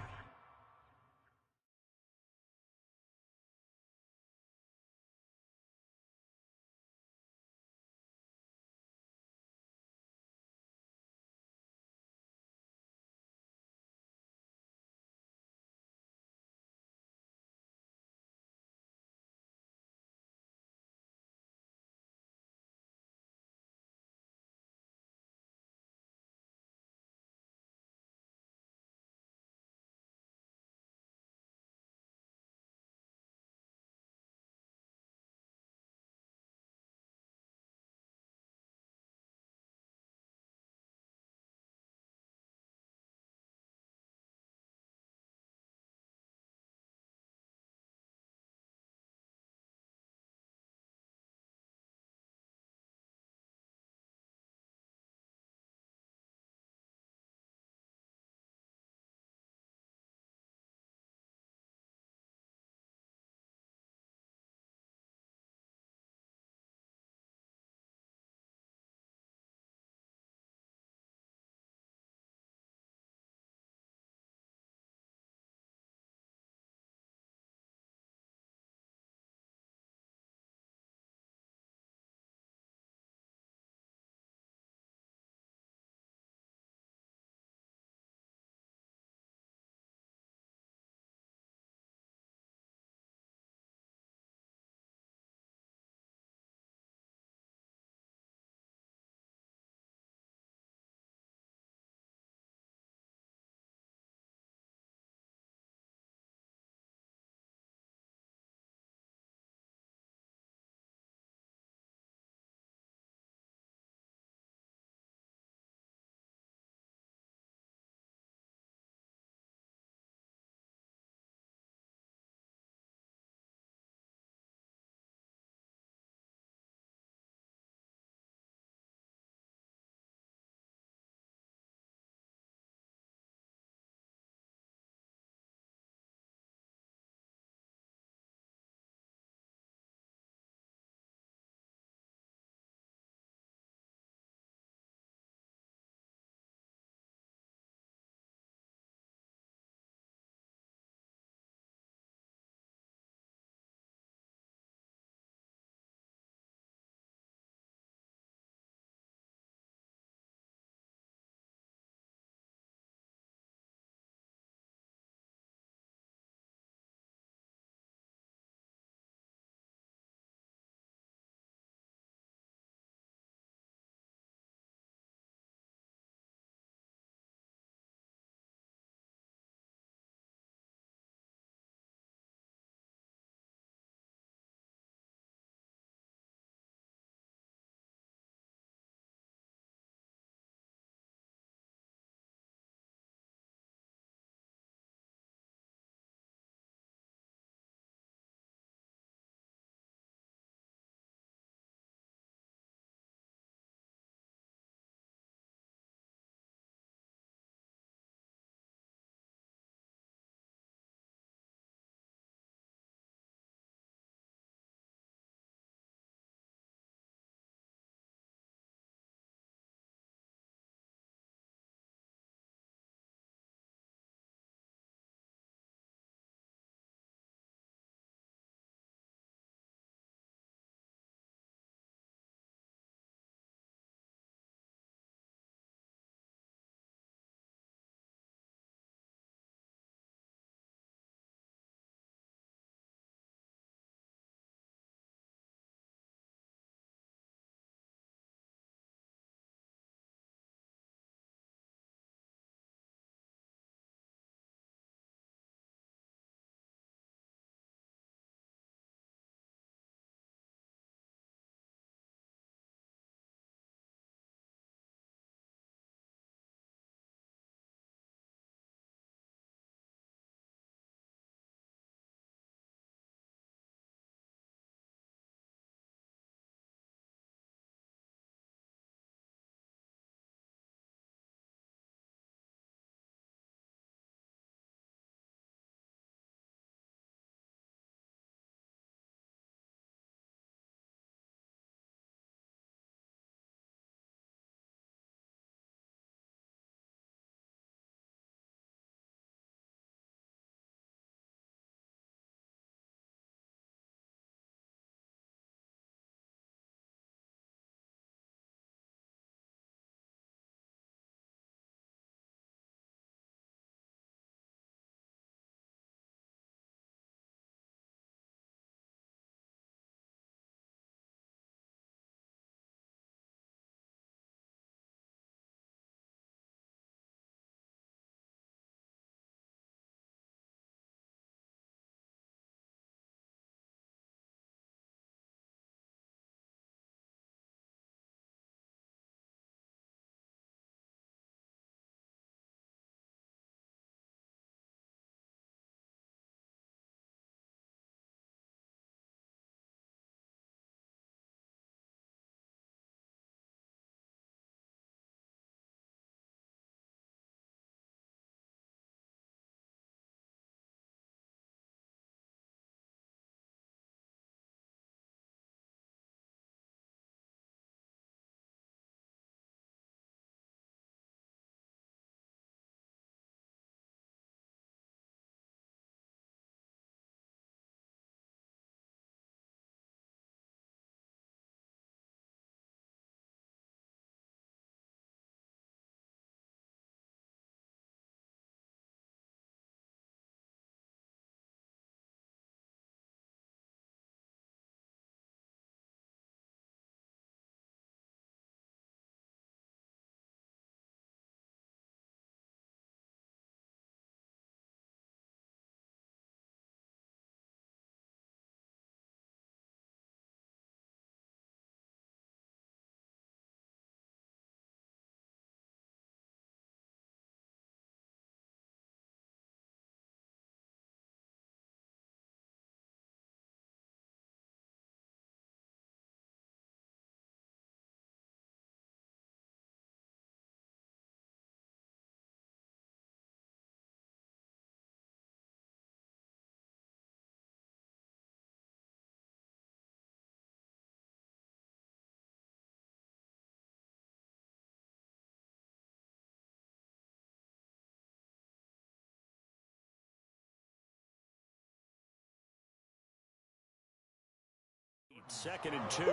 2nd and 2.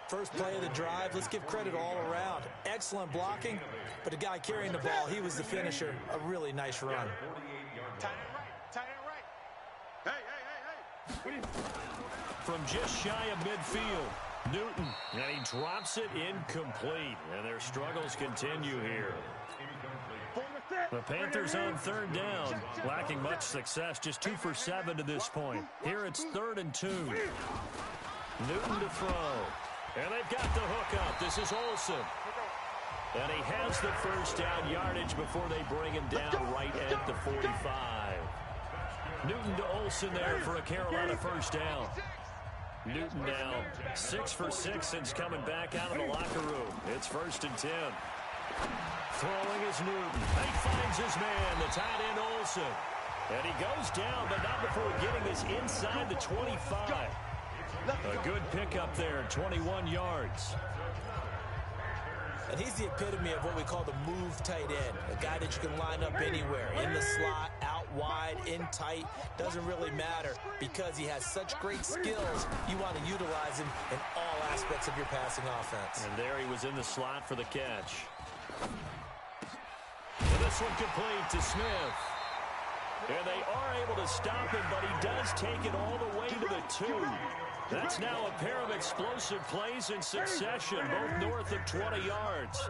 First play of the drive, let's give credit all around. Excellent blocking, but the guy carrying the ball, he was the finisher. A really nice run. Tight end right. Hey. From just shy of midfield, Newton, and he drops it incomplete. And their struggles continue here. The Panthers on 3rd down, lacking much success, just 2 for 7 to this point. Here it's 3rd and 2. Newton to throw. And they've got the hook up. This is Olsen. And he has the first down yardage before they bring him down right at the 45. Newton to Olsen there for a Carolina first down. Newton now 6 for 6 since coming back out of the locker room. It's 1st and 10. Throwing is Newton. He finds his man, the tight end Olsen. And he goes down, but not before getting this inside the 25. A good pickup there, 21 yards. And he's the epitome of what we call the move tight end. A guy that you can line up anywhere, in the slot, out wide, in tight. Doesn't really matter because he has such great skills. You want to utilize him in all aspects of your passing offense. And there he was in the slot for the catch. And this one complete to Smith. And they are able to stop him, but he does take it all the way to the 2. That's now a pair of explosive plays in succession, both north of 20 yards.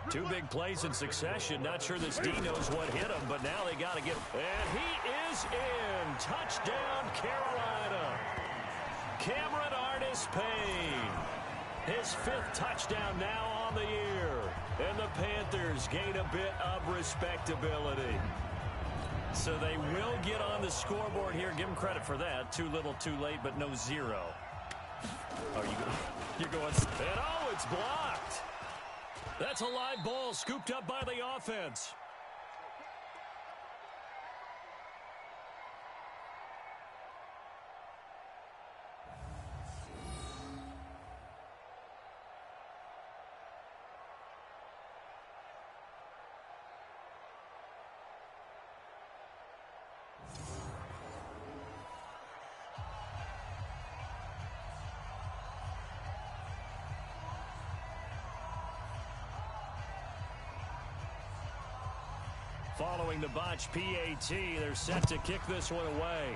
2 big plays in succession. Not sure this D knows what hit him, but now they got to get... And he is in. Touchdown, Carolina. Cameron Artis-Payne. His 5th touchdown now on the year. And the Panthers gain a bit of respectability. So they will get on the scoreboard here. Give them credit for that. Too little, too late, but no 0. Oh, you're going... And oh, it's blocked. That's a live ball scooped up by the offense. Following the botch PAT, they're set to kick this one away.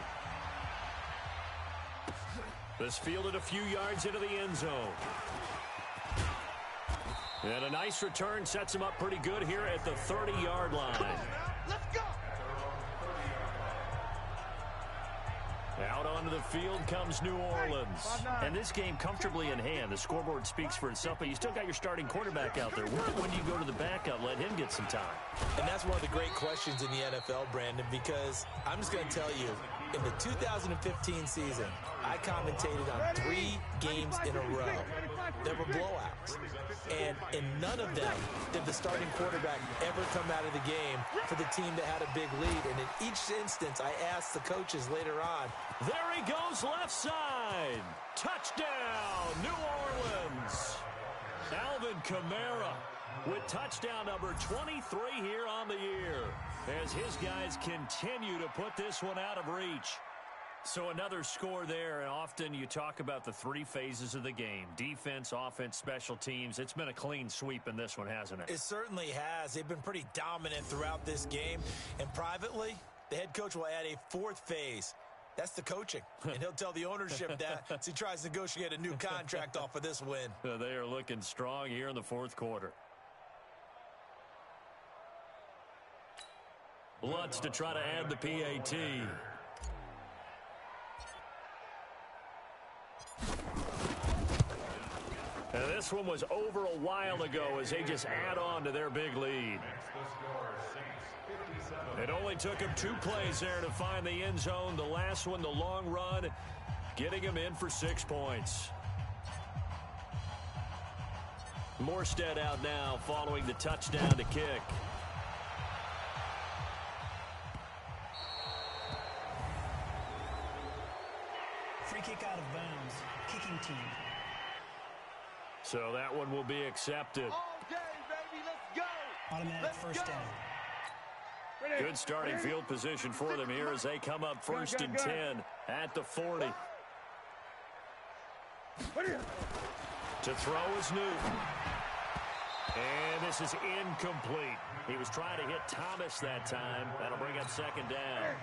This fielded a few yards into the end zone. And a nice return sets him up pretty good here at the 30-yard line. Let's go. Out onto the field comes New Orleans. And this game comfortably in hand. The scoreboard speaks for itself, but you still got your starting quarterback out there. When do you go to the backup, let him get some time? And that's one of the great questions in the NFL, Brandon, because I'm just going to tell you, in the 2015 season, I commentated on 3 games in a row. There were blowouts. And in none of them did the starting quarterback ever come out of the game for the team that had a big lead. And in each instance, I asked the coaches later on. There he goes left side. Touchdown, New Orleans. Alvin Kamara with touchdown number 23 here on the year as his guys continue to put this one out of reach. So another score there, and often you talk about the 3 phases of the game. Defense, offense, special teams. It's been a clean sweep in this one, hasn't it? It certainly has. They've been pretty dominant throughout this game. And privately, the head coach will add a 4th phase. That's the coaching. And he'll tell the ownership that as he tries to negotiate a new contract off of this win. They are looking strong here in the 4th quarter. Lutz to try to add the PAT. And this one was over a while ago as they just add on to their big lead. It only took him 2 plays there to find the end zone. The last one, the long run, getting him in for 6 points. Morstead out now following the touchdown to kick. Free kick out of bounds. Kicking team. So that one will be accepted. All day, baby. Let's go. Automatic first down. Good starting field position for them here as they come up 1st and 10 at the 40. To throw is Newton. And this is incomplete. He was trying to hit Thomas that time. That'll bring up second down.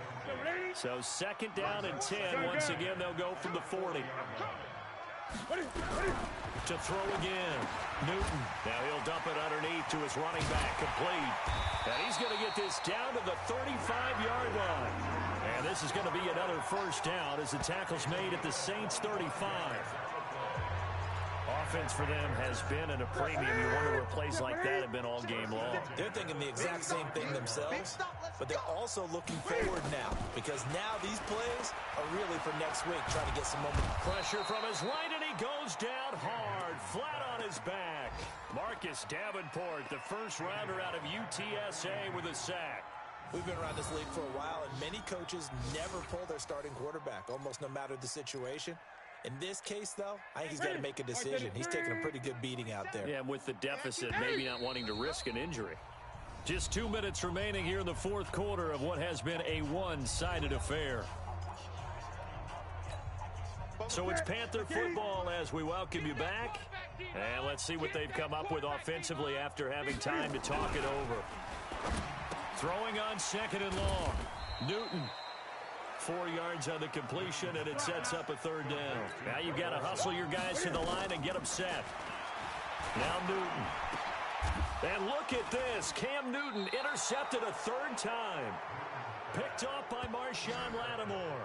So second down and 10. Once again, they'll go from the 40. To throw again. Newton. Now he'll dump it underneath to his running back. Complete. And he's going to get this down to the 35-yard line. And this is going to be another first down as the tackle's made at the Saints' 35. Offense for them has been at a premium. You wonder where plays like that have been all game long. They're thinking the exact same thing themselves, but they're also looking forward now because now these plays are really for next week, trying to get some momentum. Pressure from his right, and he goes down hard, flat on his back. Marcus Davenport, the first rounder out of UTSA with a sack. We've been around this league for a while, and many coaches never pull their starting quarterback, almost no matter the situation. In this case, though, I think he's got to make a decision. He's taking a pretty good beating out there. Yeah, and with the deficit, maybe not wanting to risk an injury. Just 2 minutes remaining here in the fourth quarter of what has been a one-sided affair. So it's Panther football as we welcome you back. And let's see what they've come up with offensively after having time to talk it over. Throwing on second and long. Newton. 4 yards on the completion, and it sets up a third down. Now you've got to hustle your guys to the line and get them set. Now Newton. And look at this. Cam Newton intercepted a third time. Picked off by Marshawn Lattimore.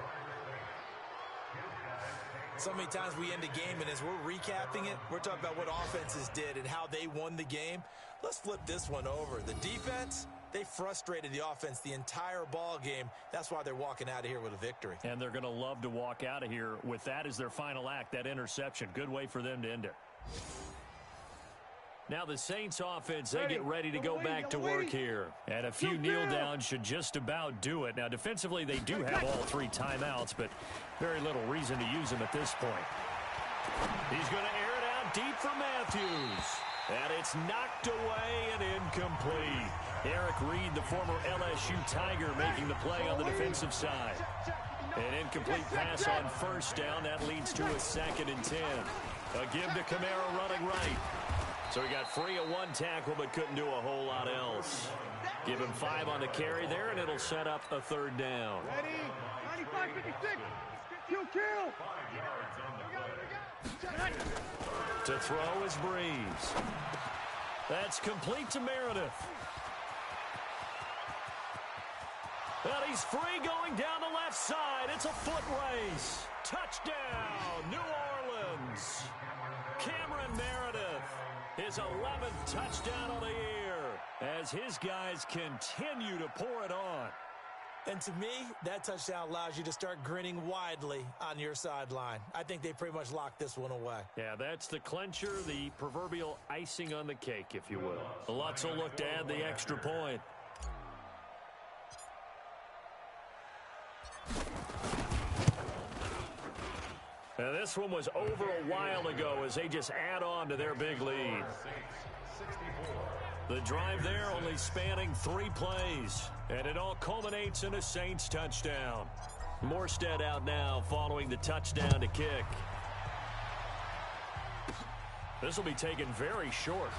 So many times we end a game, and as we're recapping it, we're talking about what offenses did and how they won the game. Let's flip this one over. The defense, they frustrated the offense the entire ball game. That's why they're walking out of here with a victory. And they're going to love to walk out of here with that as their final act, that interception. Good way for them to end it. Now the Saints offense, they get ready to go back to work here. And a few kneel downs should just about do it. Now defensively, they do have all 3 timeouts, but very little reason to use them at this point. He's going to air it out deep for Matthews. And it's knocked away and incomplete. Eric Reed, the former LSU Tiger, making the play on the defensive side. An incomplete pass on first down. That leads to a 2nd and 10. A give to Kamara running right. So he got free of 1 tackle but couldn't do a whole lot else. Give him 5 on the carry there, and it'll set up a third down. Ready? 95-56. Kill. To throw is Breeze. That's complete to Meredith. And he's free going down the left side. It's a foot race. Touchdown, New Orleans. Cameron Meredith, his 11th touchdown of the year as his guys continue to pour it on. And to me, that touchdown allows you to start grinning widely on your sideline. I think they pretty much locked this one away. Yeah, that's the clincher, the proverbial icing on the cake, if you will. Lutz will look to add the extra point. Now, this one was over a while ago as they just add on to their big lead. The drive there only spanning 3 plays, and it all culminates in a Saints touchdown. Morstead out now following the touchdown to kick. This will be taken very short.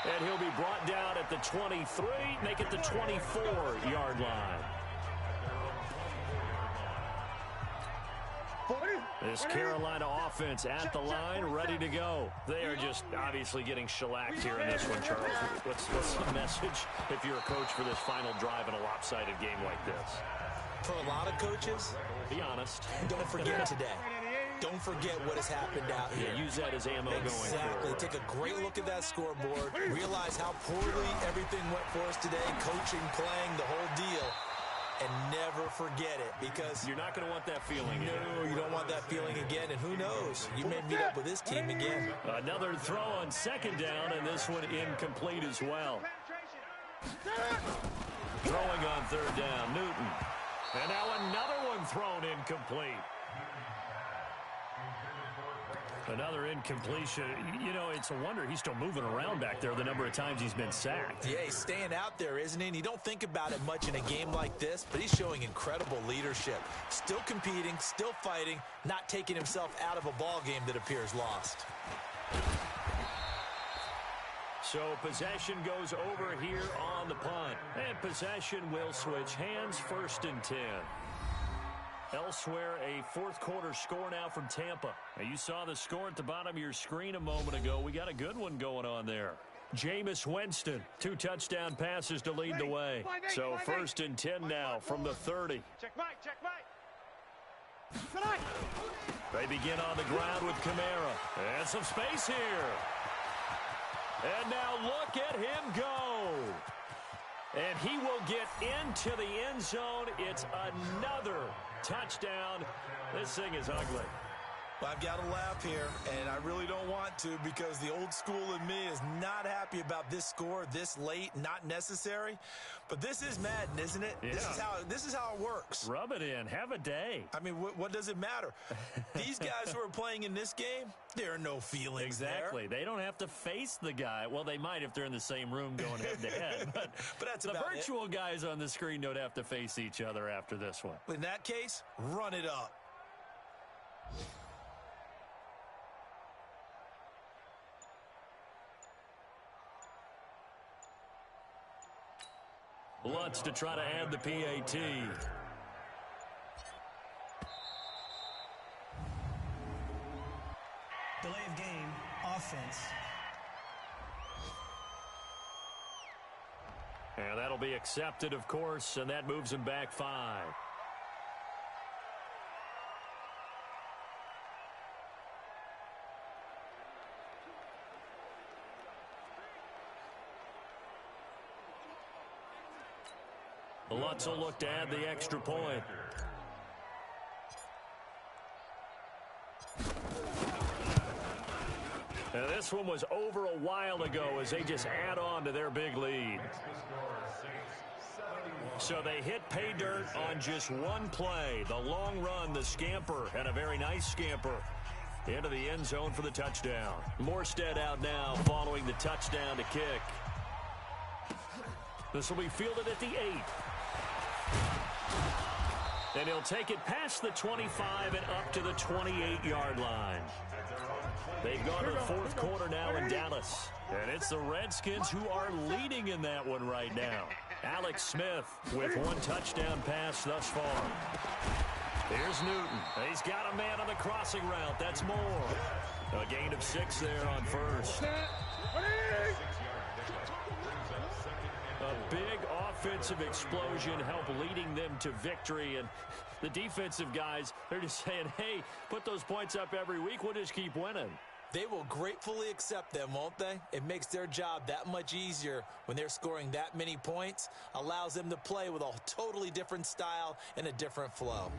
And he'll be brought down at the 23, make it the 24-yard line. This Carolina offense at the line, ready to go. They are just obviously getting shellacked here in this one, Charles. What's the message if you're a coach for this final drive in a lopsided game like this? For a lot of coaches, be honest. Don't forget today. Don't forget what has happened out here. Yeah, use that as ammo going forward. Exactly. Take a great look at that scoreboard. Realize how poorly everything went for us today. Coaching, playing, the whole deal. And never forget it, because you're not going to want that feeling again. No, you don't want that feeling again, and who knows? You may meet up with this team again. Another throw on second down, and this one incomplete as well. Throwing on third down, Newton. And now another one thrown incomplete. Another incompletion. You know, it's a wonder he's still moving around back there the number of times he's been sacked. Yeah, he's staying out there, isn't he? And you don't think about it much in a game like this, but he's showing incredible leadership. Still competing, still fighting, not taking himself out of a ball game that appears lost. So possession goes over here on the punt. And possession will switch hands, 1st and 10. Elsewhere, a fourth quarter score now from Tampa. Now, you saw the score at the bottom of your screen a moment ago. We got a good one going on there. Jameis Winston, 2 touchdown passes to lead the way. So 1st and 10 now from the 30. Check Mike, check Mike. They begin on the ground with Kamara. And some space here. And now look at him go. And he will get into the end zone. It's another touchdown. This thing is ugly. Well, I've got to laugh here, and I really don't want to because the old school in me is not happy about this score this late, not necessary. But this is Madden, isn't it? Yeah. This is how it works. Rub it in. Have a day. I mean, what does it matter? These guys who are playing in this game, there are no feelings exactly. there. They don't have to face the guy. Well, they might if they're in the same room going head-to-head. But that's the about virtual guys on the screen don't have to face each other after this one. In that case, run it up. Lutz to try to add the PAT. Delay of game, offense. And that'll be accepted, of course, and that moves him back 5. Lutz will look to add the extra point. Now, this one was over a while ago as they just add on to their big lead. So they hit pay dirt on just one play. The long run, the scamper, and a very nice scamper into the end zone for the touchdown. Morstead out now following the touchdown to kick. This will be fielded at the 8. And he'll take it past the 25 and up to the 28-yard line. They've gone to the fourth quarter now in Dallas. And it's the Redskins who are leading in that one right now. Alex Smith with 1 touchdown pass thus far. Here's Newton. He's got a man on the crossing route. That's Moore. A gain of 6 there on first. A big offensive explosion helped leading them to victory. And the defensive guys, they're just saying, hey, put those points up every week. We'll just keep winning. They will gratefully accept them, won't they? It makes their job that much easier when they're scoring that many points. Allows them to play with a totally different style and a different flow.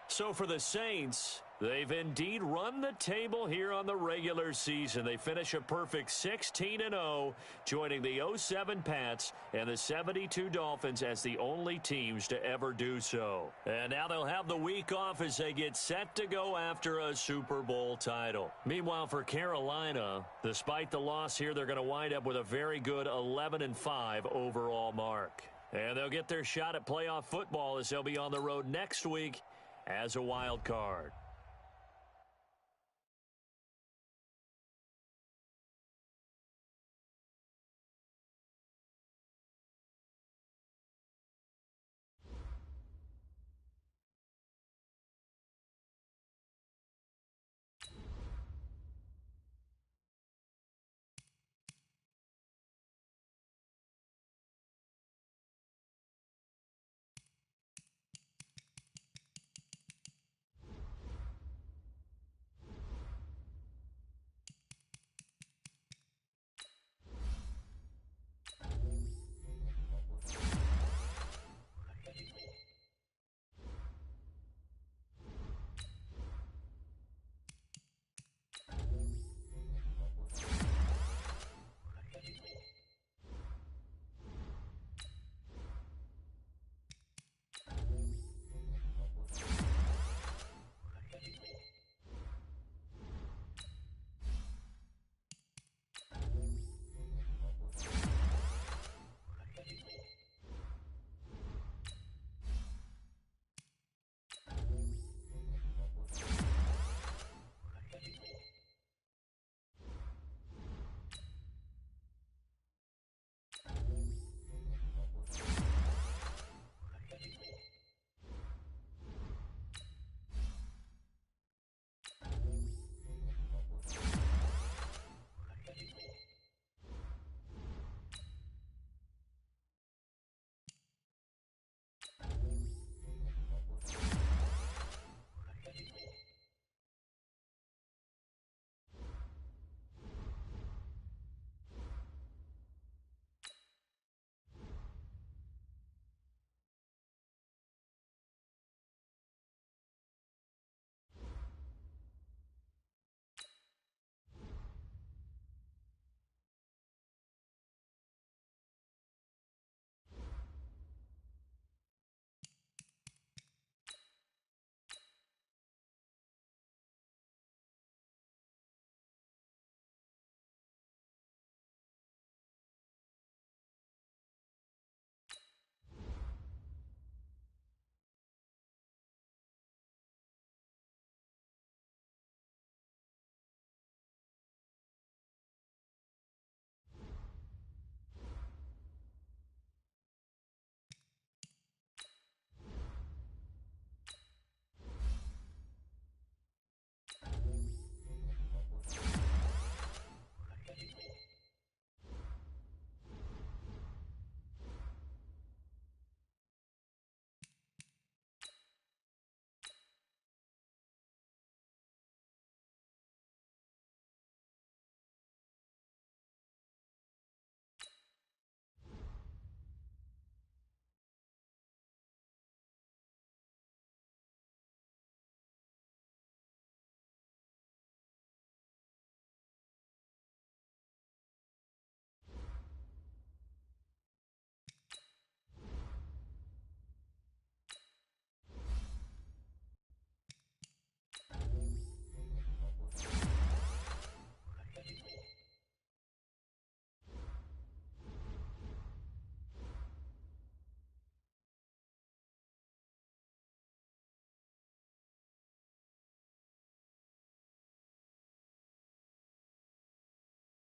So for the Saints, they've indeed run the table here on the regular season. They finish a perfect 16-0, joining the 07 Pats and the 72 Dolphins as the only teams to ever do so. And now they'll have the week off as they get set to go after a Super Bowl title. Meanwhile, for Carolina, despite the loss here, they're going to wind up with a very good 11-5 overall mark. And they'll get their shot at playoff football as they'll be on the road next week as a wild card.